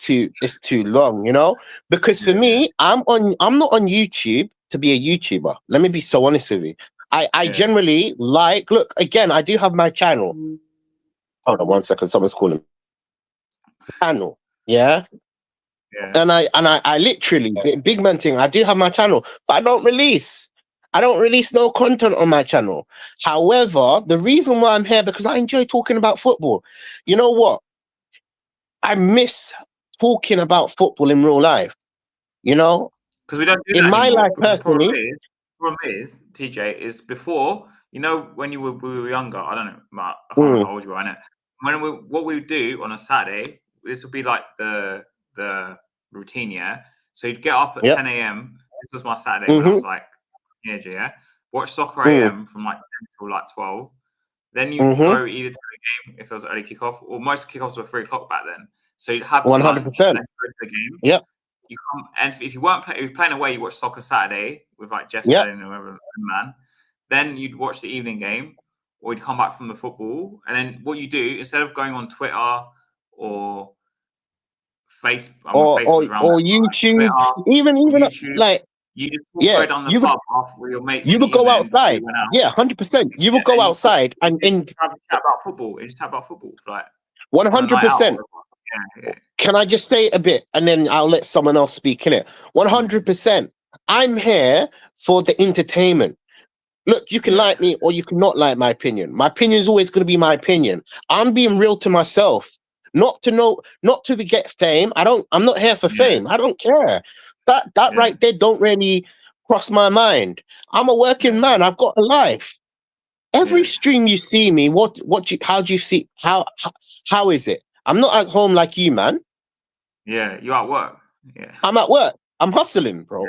too long, you know? Because for me, I'm not on YouTube to be a YouTuber. Let me be so honest with you. I generally like, look, again, I do have my channel. Hold on 1 second, someone's calling. Channel. Yeah. Yeah. And I literally, big man thing, I do have my channel, but I don't release no content on my channel. However, the reason why I'm here, because I enjoy talking about football. You know what? I miss talking about football in real life. You know, Because we don't do in that my anymore. life Because personally, the problem is, TJ, is before, you know, when we were younger, I don't know, I can't remember how old you were, I know. What we would do on a Saturday, this would be like the routine, yeah? So you'd get up at 10 a.m. This was my Saturday when I was like a teenager, yeah? Watch Soccer AM from like 10 till like 12. Then you'd go either to the game if there was an early kickoff, or most kickoffs were 3 o'clock back then. So you'd have 100%. lunch and then go to the game. Yep. You come, and if you weren't if you're playing away, you watch Soccer Saturday with like Jeff Yep. Sterling or whoever man. Then you'd watch the evening game, or you'd come back from the football, and then what you do instead of going on Twitter or Facebook or YouTube, even YouTube, like you just go down the pub after with your mates. You would go outside. Yeah, 100%. You would go outside and just have a chat about football. You just chat about football for like 100%. Yeah. Can I just say a bit and then I'll let someone else speak in it? 100%. I'm here for the entertainment. Look, you can like me or you can not like my opinion. My opinion is always going to be my opinion. I'm being real to myself. Not to get fame. I'm not here for fame. I don't care. That right there don't really cross my mind. I'm a working man. I've got a life. Every stream you see me, how do you see how is it? I'm not at home like you, man. Yeah, you're at work. Yeah. I'm at work. I'm hustling, bro.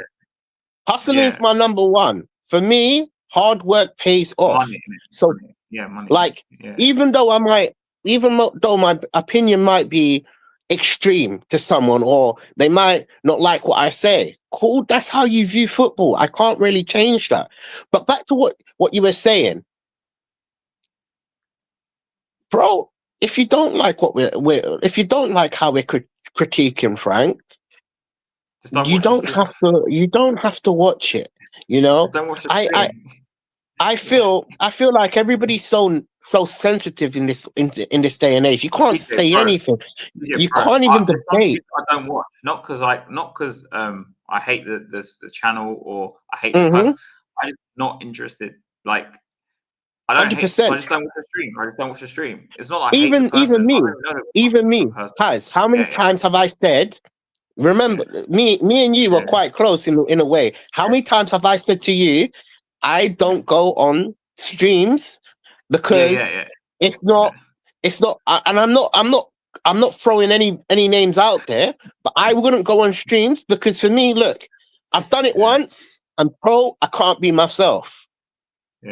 Hustling is my number one. For me, hard work pays off. Money, so money. Like, even though my opinion might be extreme to someone or they might not like what I say, cool, that's how you view football. I can't really change that. But back to what you were saying, bro, if you don't like if you don't like how we're critiquing Frank, you don't have to watch it, you know. Don't watch the I feel like everybody's so sensitive in this day and age. You can't say anything. You can't even debate. I don't watch, not because I hate the channel or I hate the person. I'm just not interested. Like, I don't 100%. hate, so I just don't watch the stream. I just don't watch the stream. It's not like even me. Guys, how many times have I said? Remember, me and you were quite close in a way. How many times have I said to you, I don't go on streams because it's not, and I'm not throwing any names out there, but I wouldn't go on streams because for me, look, I've done it once. I'm pro. I can't be myself.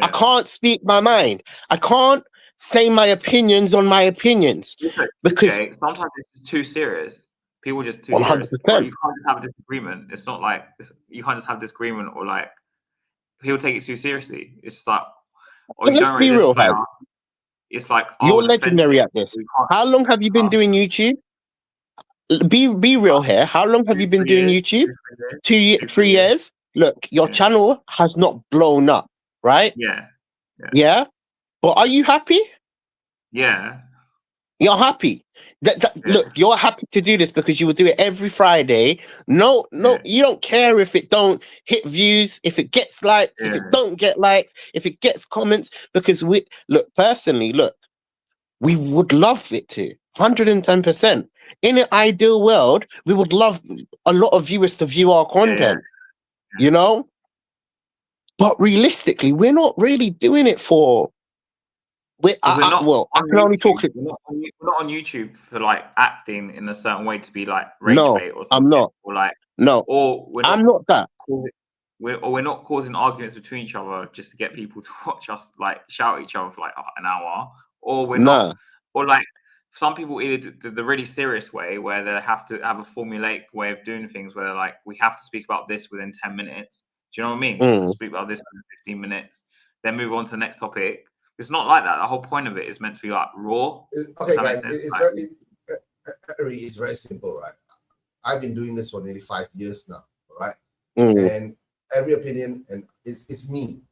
I can't speak my mind. I can't say my opinions on my opinions because sometimes it's too serious. People just too 100%. serious. Like, you can't just have a disagreement. It's not like you can't just have disagreement or like people take it too seriously. It's like, so let's be real, guys. It's like you're legendary at this. How long have you been doing YouTube? Be real here. How long have you been doing YouTube? 3 years. Look, your channel has not blown up, right? Yeah. But are you happy? Yeah. You're happy. Look, you're happy to do this because you will do it every Friday. No, you don't care if it don't hit views, if it gets likes, if it don't get likes, if it gets comments, because we would love it to 110%. In an ideal world, we would love a lot of viewers to view our content, you know? But realistically, we're not really doing it for I can only talk. We're not on YouTube for like acting in a certain way to be like rage bait or something. I'm not. Or like or I'm not that. We're not causing arguments between each other just to get people to watch us like shout at each other for like an hour. Or we're not. Or like, some people either do the really serious way where they have to have a formulaic way of doing things where they're like, we have to speak about this within 10 minutes. Do you know what I mean? Mm. Speak about this within 15 minutes, then move on to the next topic. It's not like that. The whole point of it is meant to be like raw. Okay, Does that make guys, sense? it's very simple, right? I've been doing this for nearly 5 years now, right? Mm. And every opinion, and it's me.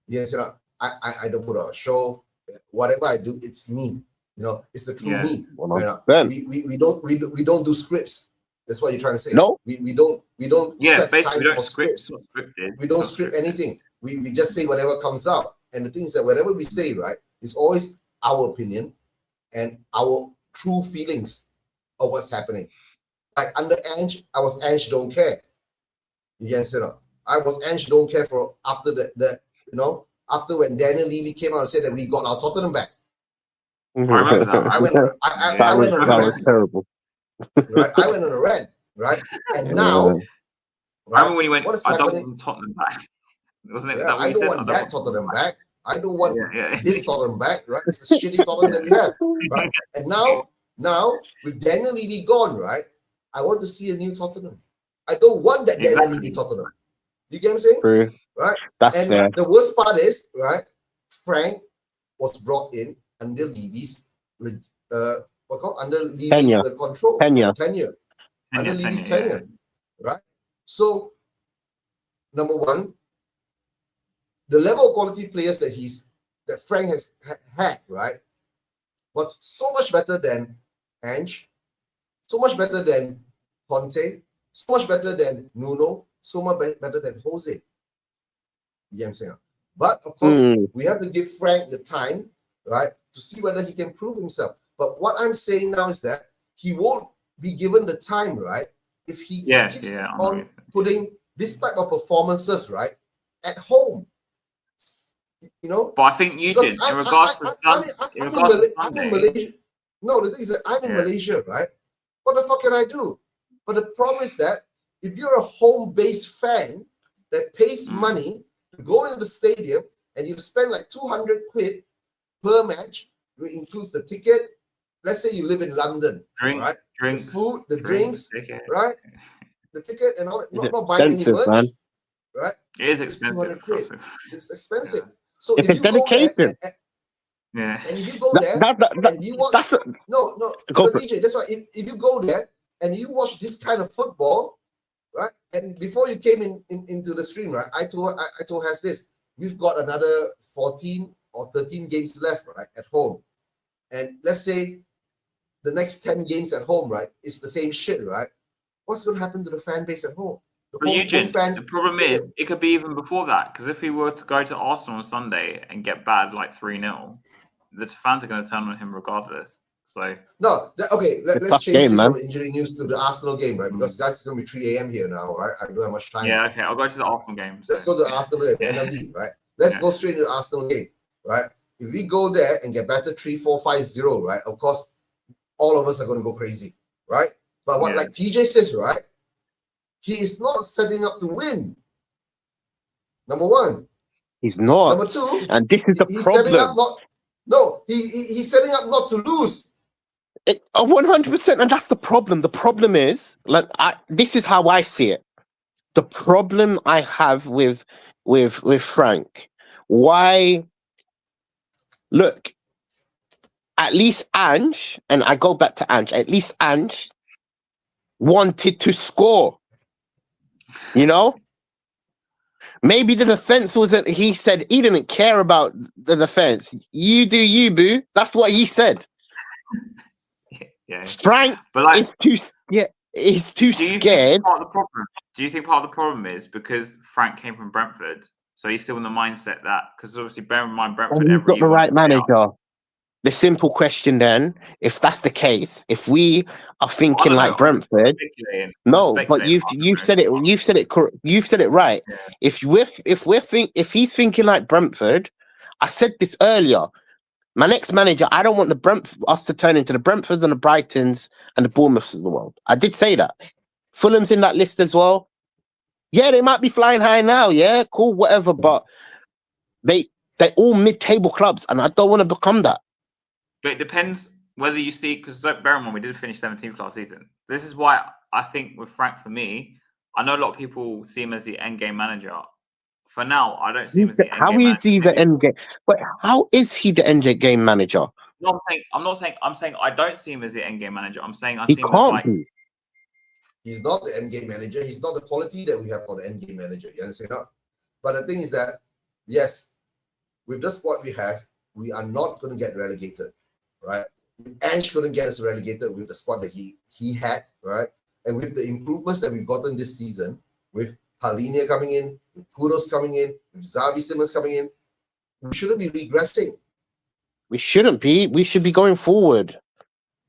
Yes, you know, I don't put on a show. Whatever I do, it's me. You know, it's the true Yeah. me. You know, 100%. we don't do scripts. That's what you're trying to say. No. We don't Yeah, set basically, time we don't for script. scripts. It's not scripted. We don't Not script scripted. anything. We just say whatever comes out. And the thing is that whatever we say, right, is always our opinion and our true feelings of what's happening. Like under Ange, I was Ange don't care. You understand? I was Ange don't care for after the you know, after when Daniel Levy came out and said that we got our Tottenham back. I remember that. I went on a That was rant, terrible. right? I went on a rant, right? And now, I right, remember when he went, what is I don't happening? want Tottenham back. Wasn't it? Yeah, That what I he don't said? want that Tottenham back. I don't want Yeah. this Tottenham back, right? It's the shitty Tottenham that we have, right? And now with Daniel Levy gone, right? I want to see a new Tottenham. I don't want that Daniel Exactly. Levy Tottenham. You get what I'm saying? True. Right? That's And fair. the worst part is, right? Frank was brought in under Levy's under Levy's Tenure. control. Tenure. Under Levy's yeah. tenure. Right? So number one, the level of quality players that Frank has had, right, was so much better than Ange, so much better than Conte, so much better than Nuno, so much better than Jose. You know what I'm saying? But of course, we have to give Frank the time, right, to see whether he can prove himself. But what I'm saying now is that he won't be given the time, right, if he keeps on putting this type of performances, right, at home. You know? But I think you did in regards to Sunday. I'm in Malaysia. No, the thing is that I'm in Malaysia, right? What the fuck can I do? But the problem is that if you're a home-based fan that pays money to go into the stadium and you spend like 200 quid per match, which includes the ticket. Let's say you live in London, right? The food, the drinks, right? The ticket and all that. Not buying any merch, man. right? It is expensive. 200 quid. It's expensive. Yeah. So It's if a you go there, dedication. and if you go there, and you watch, DJ, that's why if you go there and you watch this kind of football, right? And before you came into the stream, right? I told Has this. We've got another 14 or 13 games left, right, at home. And let's say the next 10 games at home, right, it's the same shit, right? What's going to happen to the fan base at home? The problem is, it could be even before that, because if we were to go to Arsenal on Sunday and get bad like 3-0, the fans are going to turn on him regardless. So no, okay, let's change this from injury news to the Arsenal game, right? Because guys, it's going to be 3 a.m. here now, right? I don't have much time. Yeah, okay, I'll go to the Arsenal game. So. Let's go to the Arsenal game, NLD, right? Let's go straight to the Arsenal game, right? If we go there and get battered 3-4-5-0, right? Of course, all of us are going to go crazy, right? But what like TJ says, right? He is not setting up to win. Number one. He's not. Number two. And this is the he's problem. Setting up he's setting up not to lose. 100%, and that's the problem. The problem is, like, this is how I see it. The problem I have with Frank. Why? Look, at least Ange, and I go back to Ange. At least Ange wanted to score. You know, maybe the defense wasn't. He said he didn't care about the defense. You do you, boo. That's what he said. Yeah. Frank is too scared. He's too scared. Do you think part of the problem is because Frank came from Brentford, so he's still in the mindset that because obviously bear in mind Brentford. You've got the right manager. The simple question then, if that's the case, if we are thinking like Brentford, no, but you've said it. You've said it right. Yeah. If he's thinking like Brentford, I said this earlier. My next manager, I don't want us to turn into the Brentfords and the Brightons and the Bournemouths of the world. I did say that. Fulham's in that list as well. Yeah, they might be flying high now. Yeah, cool, whatever. But they're all mid-table clubs, and I don't want to become that. But it depends whether you see, because bear in mind we did finish 17th last season. This is why I think with Frank, for me, I know a lot of people see him as the end game manager. For now, I don't see him as the end How game is he manager. the end game? But how is he the end game manager? No, I'm saying I don't see him as the end game manager. I'm saying I He see him as can't like be. He's not the end game manager. He's not the quality that we have for the end game manager. You understand? But the thing is that, yes, with the squad we have, we are not going to get relegated, right? Ange couldn't get us relegated with the squad that he had, right? And with the improvements that we've gotten this season, with Palinia coming in, with Kudos coming in, with Xavi Simmons coming in, we shouldn't be regressing. We shouldn't be. We should be going forward.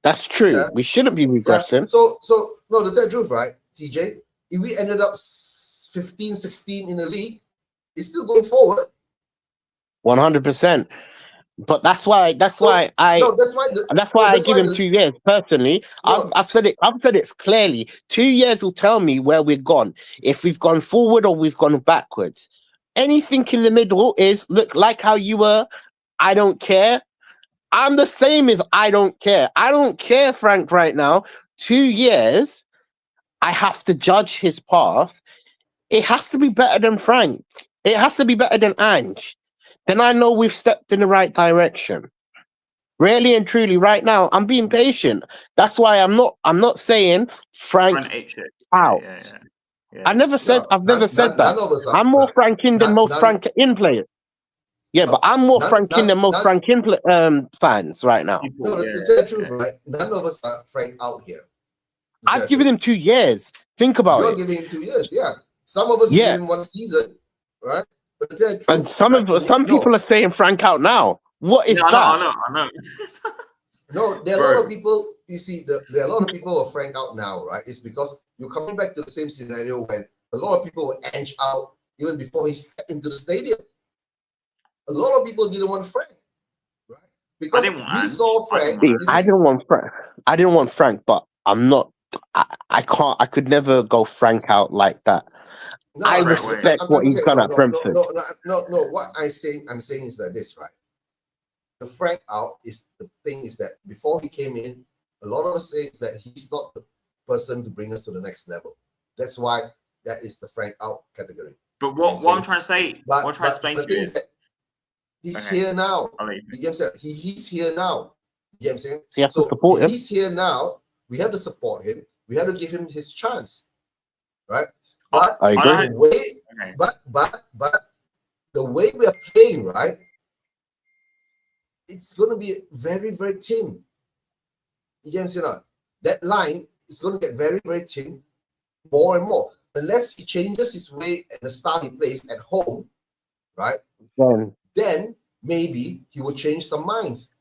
That's true. Yeah. We shouldn't be regressing. Yeah. So no, the truth, right, TJ? If we ended up 15, 16 in the league, it's still going forward. 100%. But that's why I give him 2 years personally. No. I've said it clearly. 2 years will tell me where we've gone. If we've gone forward or we've gone backwards. Anything in the middle is look like how you were. I don't care. I'm the same if I don't care. I don't care, Frank, right now. 2 years, I have to judge his path. It has to be better than Frank. It has to be better than Ange. Then I know we've stepped in the right direction. Really and truly, right now, I'm being patient. That's why I'm not saying Frank out. Yeah. I've never said that. I'm more Frank in than most Frank in players. Yeah, but I'm more Frank in than most Frank in fans right now. No, the truth, right? None of us are Frank out here. I've given him 2 years. Think about it. You're giving him 2 years, yeah. Some of us give him 1 season, right? But and some people are saying Frank out now. What is that? I know. No, there are a lot of people. You see, there are a lot of people who are Frank out now, right? It's because you're coming back to the same scenario when a lot of people were Ange out even before he stepped into the stadium. A lot of people didn't want Frank, right? Because we saw Frank. I didn't want Frank, but I'm not. I can't. I could never go Frank out like that. No, I respect what he's done at Brentford. No. What I'm saying is that this, right? The Frank out is the thing is that before he came in, a lot of us say is that he's not the person to bring us to the next level. That's why that is the Frank out category. But what I'm trying to say, what I'm trying to explain to you is that he's here now. You get what I'm saying? He's here now. You get what I'm saying? So you have to support him. He's here now. We have to support him. We have to give him his chance, right? But I agree. But the way we are playing, right? It's going to be very, very thin. You get what I'm saying? That line is going to get very, very thin more and more. Unless he changes his way and the style he plays at home, right? Then maybe he will change some minds.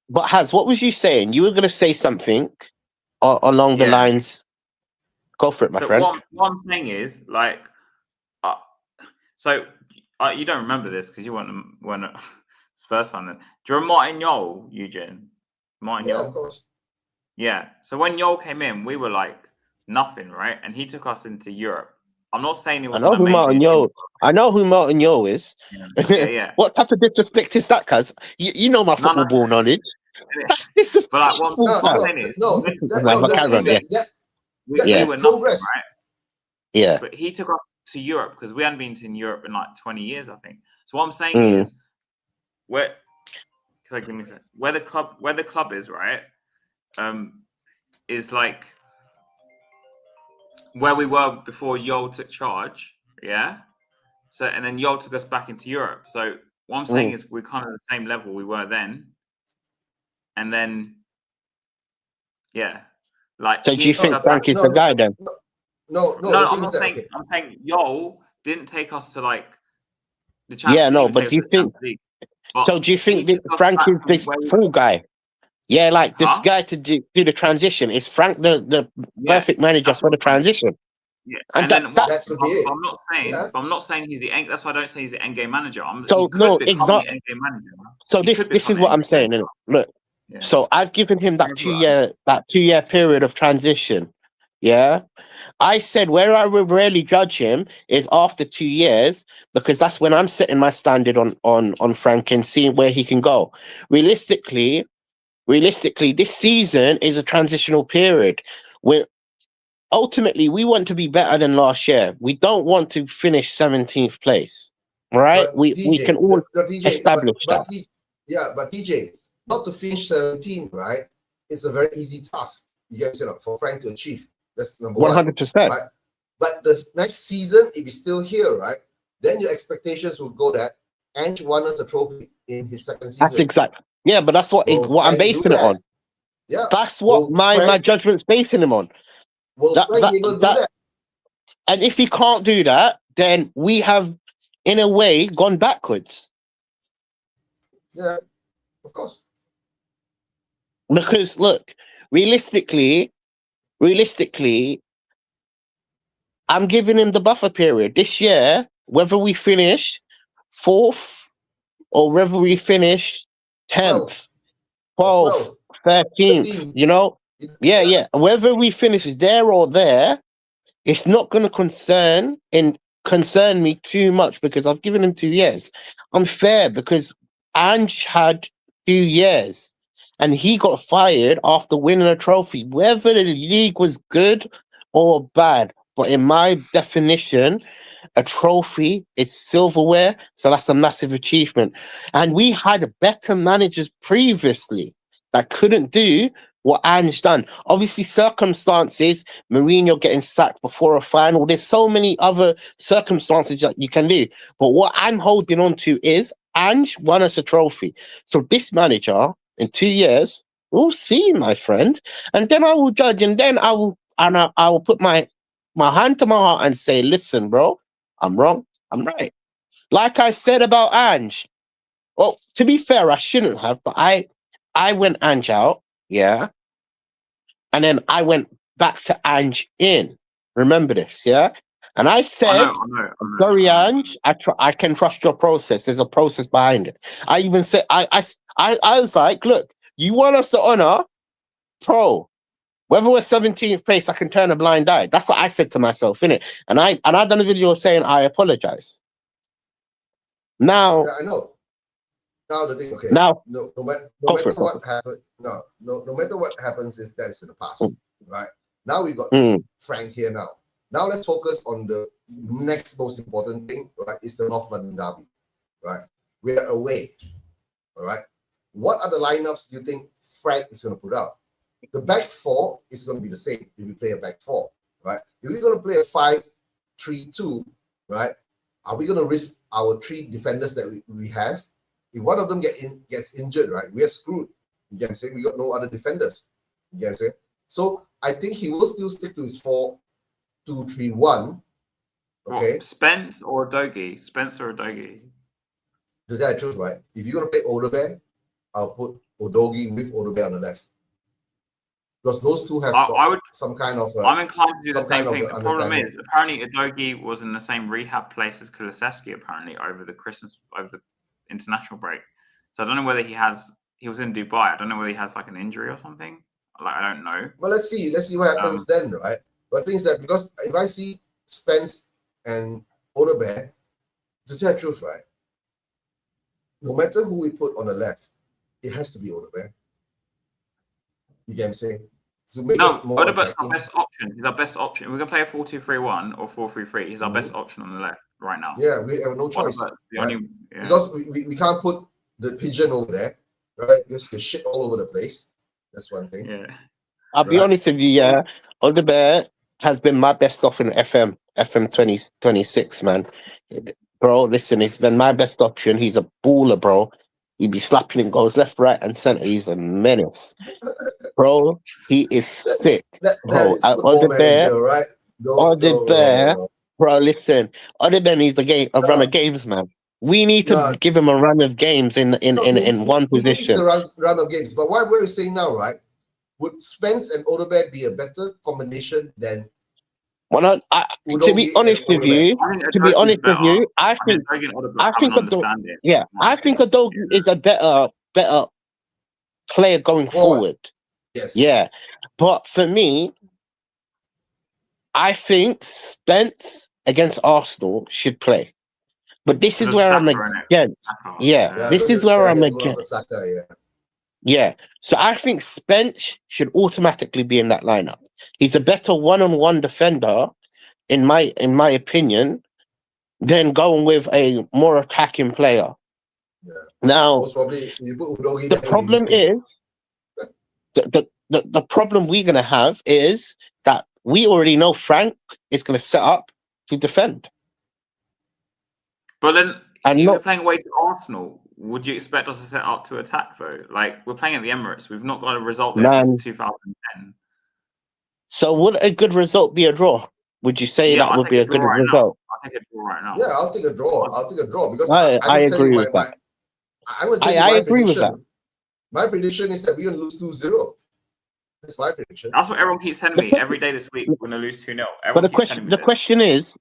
But Haz, what was you saying? You were going to say something along the lines. Go for it, my friend. What I'm saying is, like, you don't remember this because you weren't Spurs fan then. Do you remember Martin Jol, Eugene? Martin Jol? Yeah, of course. Yeah. So when Jol came in, we were like nothing, right? And he took us into Europe. I'm not saying he was. I know who Martin Jol is. Yeah. What type of disrespect is that, cuz? You know my football ball knowledge. That's disrespectful. But what I'm saying is, we were nothing, right? Yeah. But he took us to Europe because we hadn't been to Europe in like 20 years, I think. So what I'm saying is, where the club is, right? Is like where we were before Jol took charge, yeah. So and then Jol took us back into Europe. So what I'm saying is we're kind of the same level we were then, and then like. So do you think Frank is the guy then? No. I'm not saying. I'm saying Jol didn't take us to like the Champions League. Yeah, no, but do you think? So do you think that Frank is this full guy? Yeah, like this guy to do the transition. Is Frank the perfect manager for the transition? Yeah, and then that could be it. I'm not saying he's the end. That's why I don't say he's the end game manager. Exactly. So this is what I'm saying. Isn't it? Look, so I've given him that 2 year period of transition. Yeah. I said where I would really judge him is after 2 years, because that's when I'm setting my standard on Frank and seeing where he can go. Realistically, realistically, this season is a transitional period. Where ultimately we want to be better than last year. We don't want to finish 17th place, right? But We TJ, can all TJ, establish that. but TJ, not to finish 17, right? It's a very easy task. You guys, for Frank to achieve. That's number 100%. one, right? But the next season, if he's still here, right, then your expectations will go that Ange won us a trophy in his second season. That's exactly. Yeah, but that's what Will I'm Frank do basing it that? on. Yeah. That's what Will my Frank- judgment's basing him on. Will Frank be able to do that? And if he can't do that, then we have, in a way, gone backwards. Yeah, of course. Because look, realistically, I'm giving him the buffer period. This year, whether we finish 4th or whether we finish 10th, 12th, 13th, 13th. Yeah. Whether we finish there or there, it's not going to concern me too much because I've given him 2 years. I'm fair because Ange had 2 years and he got fired after winning a trophy, whether the league was good or bad. But in my definition, a trophy is silverware, so that's a massive achievement. And we had better managers previously that couldn't do what Ange done. Obviously, circumstances, Mourinho getting sacked before a final, there's so many other circumstances that you can do. But what I'm holding on to is Ange won us a trophy. So this manager, in 2 years, we'll see, my friend. And then I will judge, and then I will put my hand to my heart and say, listen, bro, I'm wrong, I'm right. Like I said about Ange. Well, to be fair, I shouldn't have, but I went Ange out, yeah. And then I went back to Ange in. Remember this, yeah? And I said, I know. sorry, Ange, I can trust your process. There's a process behind it. I even said, I was like, look, you want us to honor pro. Whether we're 17th place, I can turn a blind eye. That's what I said to myself, innit? And I done a video saying I apologize. Now, yeah, I know. Now the thing, okay. Now, no matter what happens, no matter what happens, is that is in the past, right? Now we got Frank here now. Now let's focus on the next most important thing, right? It's the North London Derby, right? We are away, all right? What are the lineups do you think Frank is going to put out? The back four is going to be the same if we play a back four, right? If we're going to play a 5-3-2, right? Are we going to risk our 3 defenders that we have? If one of them gets injured, right, we are screwed. You get what I'm saying? We got no other defenders. You get what I'm saying? So I think he will still stick to his 4-2-3-1. Okay. What, Spence or Udogie? To tell the truth, right? If you're gonna play Odegaard, I'll put Udogie with Odegaard on the left. Because those two have some kind of. I'm inclined to do the same thing. The problem is, apparently, Udogie was in the same rehab place as Kulusevski, apparently, over the international break. So I don't know whether he was in Dubai. I don't know whether he has like an injury or something. Like, I don't know. Well, let's see what happens then, right? But the thing is that because if I see Spence and Odegaard, to tell the truth, right? No matter who we put on the left, it has to be Odegaard. You get what I'm saying? So Odegaard's our best option. He's our best option. We're gonna play a 4-2-3-1 or 4-3-3. He's our best option on the left right now. Yeah, we have no choice. Right? Because we can't put the pigeon over there, right? Because there's shit all over the place. That's one thing. Yeah. I'll be honest with you, yeah. Odegaard has been my best off in FM 2026, man. Bro, listen, he's been my best option. He's a baller, bro. He'd be slapping in goals left, right, and center. He's a menace. Bro, he is sick. Bro, Odegaard, right? Bro, listen. Odegaard needs a run of games, man. We need to give him a run of games in one position. He needs the run of games. But what we're saying now, right? Would Spence and Odegaard be a better combination than? To be honest with you, I think Udogie is a better player going forward. Yes. Yeah, but for me, I think Spence against Arsenal should play. But this is where I'm against. Yeah, this is where I'm against. Yeah. So I think Spence should automatically be in that lineup. He's a better one-on-one defender, in my opinion, than going with a more attacking player. Yeah. Now, Most probably you put Udogi the there, problem he'll be is the problem we're gonna have is that we already know Frank is gonna set up to defend. But then, And if not we're playing away to Arsenal, would you expect us to set up to attack though? Like, we're playing at the Emirates. We've not got a result there Man. since 2010. So would a good result be a draw? Would you say Yeah, that I'll would take be a a good draw right now. result? I'll take a draw right now. Yeah, I'll take a draw. I'll take a draw because I will tell agree you with that. I'm going to tell you I my agree with prediction. My prediction is that we're going to lose 2-0. That's my prediction. That's what everyone keeps telling me every day this week. We're going to lose 2-0. But the question is,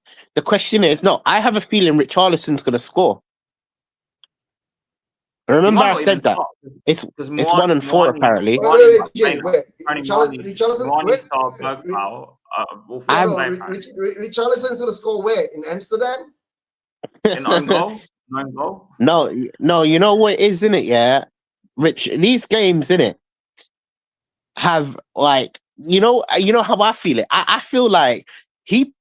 no, I have a feeling Richarlison's going to score. Remember I said that. It's 1-4 apparently. Richarlison's going to score where? In Amsterdam? In own goal? No, you know what it is, isn't it? Yeah, Rich. These games, innit, have like you know how I feel it. I feel like he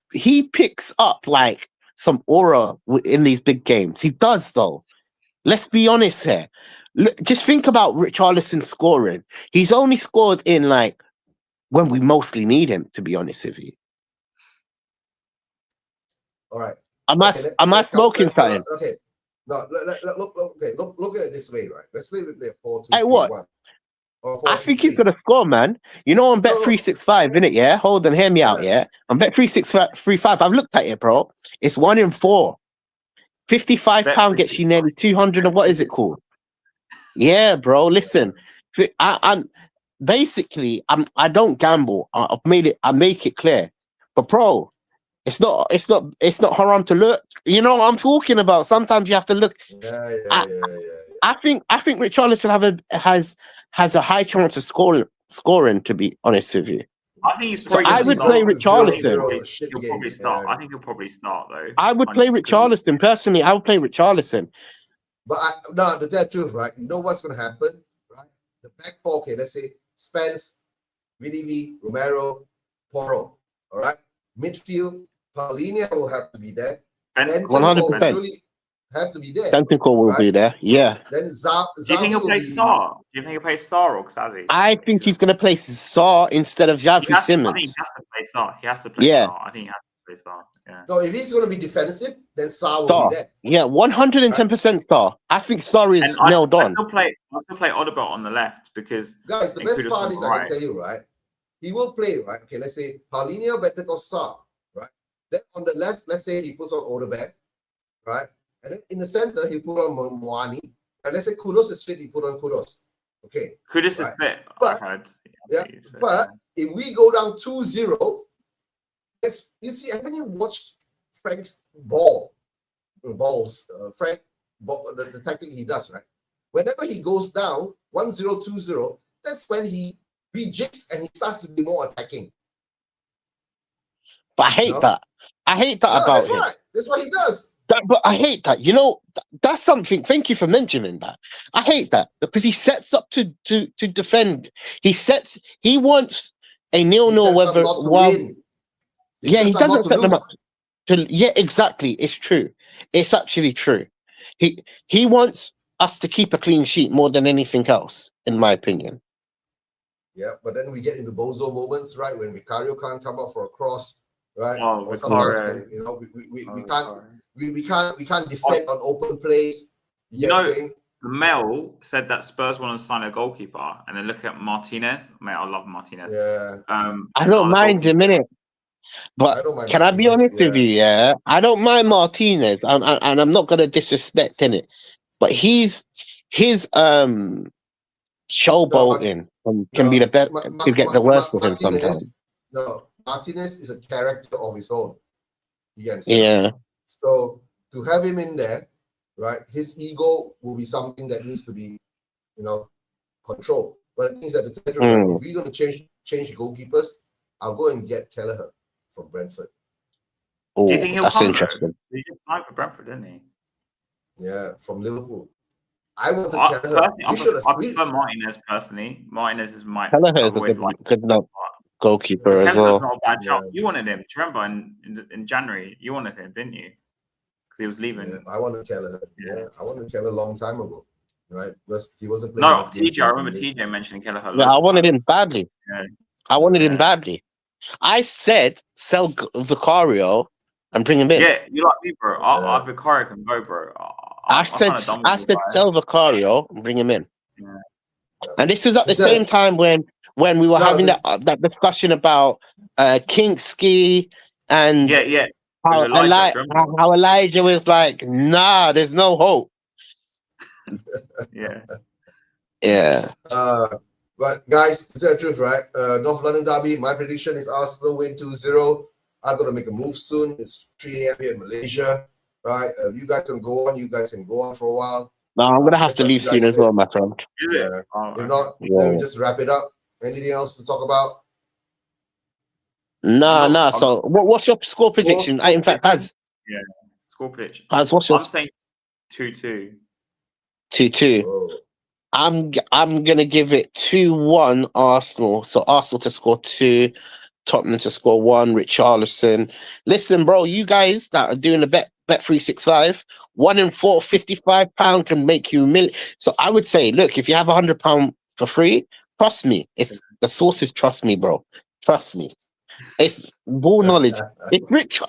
picks up like some aura in these big games. He does though. Let's be honest here. Look, just think about Richarlison scoring. He's only scored in like when we mostly need him. To be honest with you. All right. Am I smoking something? Okay. No, look at it this way, right? Let's play with 4-2-3-1. Hey, what? I think he's gonna score, man. You know, on Bet365, innit? Yeah, hold on, hear me out. Yeah, on Bet365, I've looked at it, bro. It's 1-4. £55 gets you nearly 200. And what is it called? Yeah, bro. Listen, I'm basically I don't gamble. I make it clear, but bro. It's not haram to look. You know what I'm talking about. Sometimes you have to look. Yeah. I think Richarlison has a high chance of scoring. To be honest with you, I think he's. So I would play Richarlison. He'll probably start. I think he'll probably start though. I would play Richarlison personally. I would play Richarlison. But to tell the truth, right? You know what's going to happen, right? The back four. Okay, let's say Spence, VDV, Romero, Porro. All right, midfield. Paulinho will have to be there. 100% surely have to be there. Bentancur will be there. Yeah. Then Do you think he'll play Sarr? Do you think he'll play Sarr or Xavi? I think he's going to play Sarr instead of Xavi Simons. I think he has to play Sarr. He has to play Sarr. I think he has to play Sarr. Yeah. So if he's going to be defensive, then Sarr will be there. Yeah, 110% Sarr. I think Sarr is nailed on. I'll still play Odegaard on the left because guys, the best part is I can tell you, right? He will play, right? Okay, let's say Paulinho, Bentancur, Sarr. Then on the left, let's say he puts on Odegaard, right? And then in the center, he put on Moani. And let's say Kudus is fit, he put on Kudus. Okay. Kudus is fit. But if we go down 2-0, you see, when you watch Frank's the tactic he does, right? Whenever he goes down 1-0, 2-0, that's when he rejigs and he starts to be more attacking. But I hate that. I hate that about him. That's what he does. But I hate that. You know, that's something. Thank you for mentioning that. I hate that because he sets up to defend. He wants a 0-0 whether he doesn't set them up. Yeah, exactly. It's true. It's actually true. He wants us to keep a clean sheet more than anything else, in my opinion. Yeah, but then we get into bozo moments, right? When Vicario can't come up for a cross. Right. Oh, sometimes, you know, we can't defend on open plays. You know what I'm saying? Mel said that Spurs want to sign a goalkeeper, and then look at Martinez. Mate, I love Martinez. Yeah. I don't mind him, innit? But can I be honest with you? Yeah, I don't mind Martinez, and I'm not gonna disrespect innit. But his showboating can be the best. Can get the worst of him sometimes. No. Martinez is a character of his own. Yeah. So to have him in there, right, his ego will be something that needs to be, controlled. But it means that if we're going to change goalkeepers, I'll go and get Kelleher from Brentford. Oh, do you think he'll that's come? Interesting. He just signed for Brentford, didn't he? Yeah, from Liverpool. I wanted I, Kelleher. personally, We should have. I prefer Martinez personally. Martinez is my. Kelleher I've is a always good, liked. good enough goalkeeper But as Kelleher's well. not a bad shout. Yeah. You wanted him. Do you remember in January? You wanted him, didn't you? Because he was leaving. Yeah, I wanted Kelleher. Yeah, I wanted Kelleher a long time ago, right? Because he wasn't playing No, enough games. TJ. I remember TJ mentioning Kelleher. Yeah, I loads of wanted him times. badly. Yeah. I wanted him Yeah. badly. I said sell Vicario and bring him in. Yeah, you like me, bro. I Yeah. Vicario can go, bro. I I'm said kinda done with I this said guy. sell Vicario and bring him in. Yeah. And this was at the Is that- same time when we were No, having the- that discussion about Kinksky and Yeah. how With Elijah, do you remember? how Elijah was like, nah, there's no hope. Yeah. Yeah. But guys, to tell the truth, right? North London Derby, my prediction is Arsenal win 2-0. I'm gonna make a move soon. It's 3 a.m. here in Malaysia, right? You guys can go on. You guys can go on for a while. No, I'm gonna have catch to up leave you guys soon as later. well, my friend. Is it? Yeah. Oh, If okay. not, Yeah. let me just wrap it up. Anything else to talk about? Nah, No, nah. I'm- So what's your score prediction? In fact, Score prediction. what's your I'm saying 2-2. 2-2? Oh, I'm gonna give it 2-1 Arsenal. So Arsenal to score 2, Tottenham to score 1, Richarlison. Listen, bro, you guys that are doing the bet 365, 1 in 4, £55 can make you a million. So I would say, look, if you have £100 for free, trust me. It's the sources, trust me, bro. Trust me. It's ball knowledge. If Match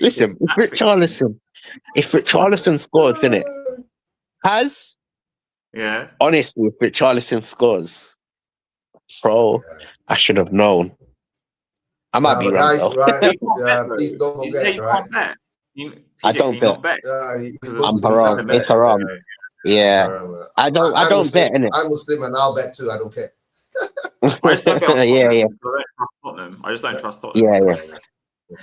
listen, if match fixing. Richarlison scores, innit? Has Yeah. honestly, if Richarlison scores, bro, I should have known. I might Nah, be but wrong guys, though. right? You can't bet, though. Please don't You say forget, you right? can't bet. I TJ, don't can you not bet. He's Because supposed I'm to be haram. fair, It's haram. Yeah, I don't Muslim. bet in it. I'm Muslim and I'll bet too. I don't care. I just don't bet on Yeah. Tottenham. I just don't trust Tottenham. Yeah.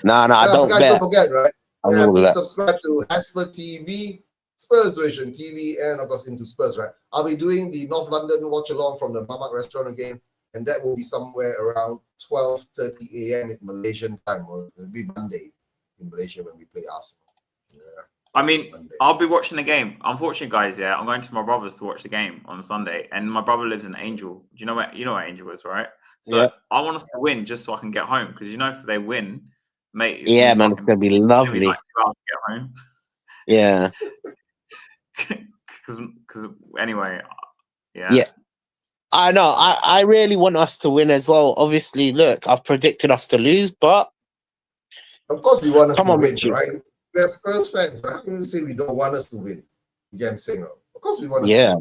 No, I But don't guys, bet. don't forget, right? I Yeah, will please bet. subscribe to Asper TV, Spurs Vision TV, and of course into Spurs, right? I'll be doing the North London watch along from the Mamak restaurant again, and that will be somewhere around 12:30 a.m. in Malaysian time. Or it'll be Monday in Malaysia when we play Arsenal. Yeah, I mean, Monday. I'll be watching the game. Unfortunately, guys, yeah, I'm going to my brother's to watch the game on Sunday, and my brother lives in Angel. Do you know where Angel is, right? So Yeah. I want us to win just so I can get home, because if they win, mate, it's Yeah, gonna man, be it's gonna be it's gonna be lovely. like 2 hours to get home. Yeah. Because anyway, Yeah. I know. I really want us to win as well. Obviously, look, I've predicted us to lose, but Of course, we want us Come to on, win, Richie. right? We're Spurs fans, right? How can you say we don't want us to win? You get what I'm saying? Of course, we want us yeah. to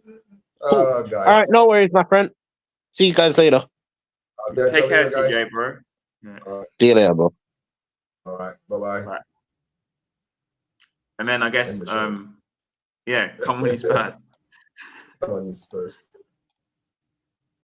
win. Guys. All right, no worries, my friend. See you guys later. Yeah, take tell care, me, guys. TJ, bro. Yeah. See you later, bro. All right. Bye-bye. Right. And then I guess, End the show. come on, you Spurs. Come on, you Spurs.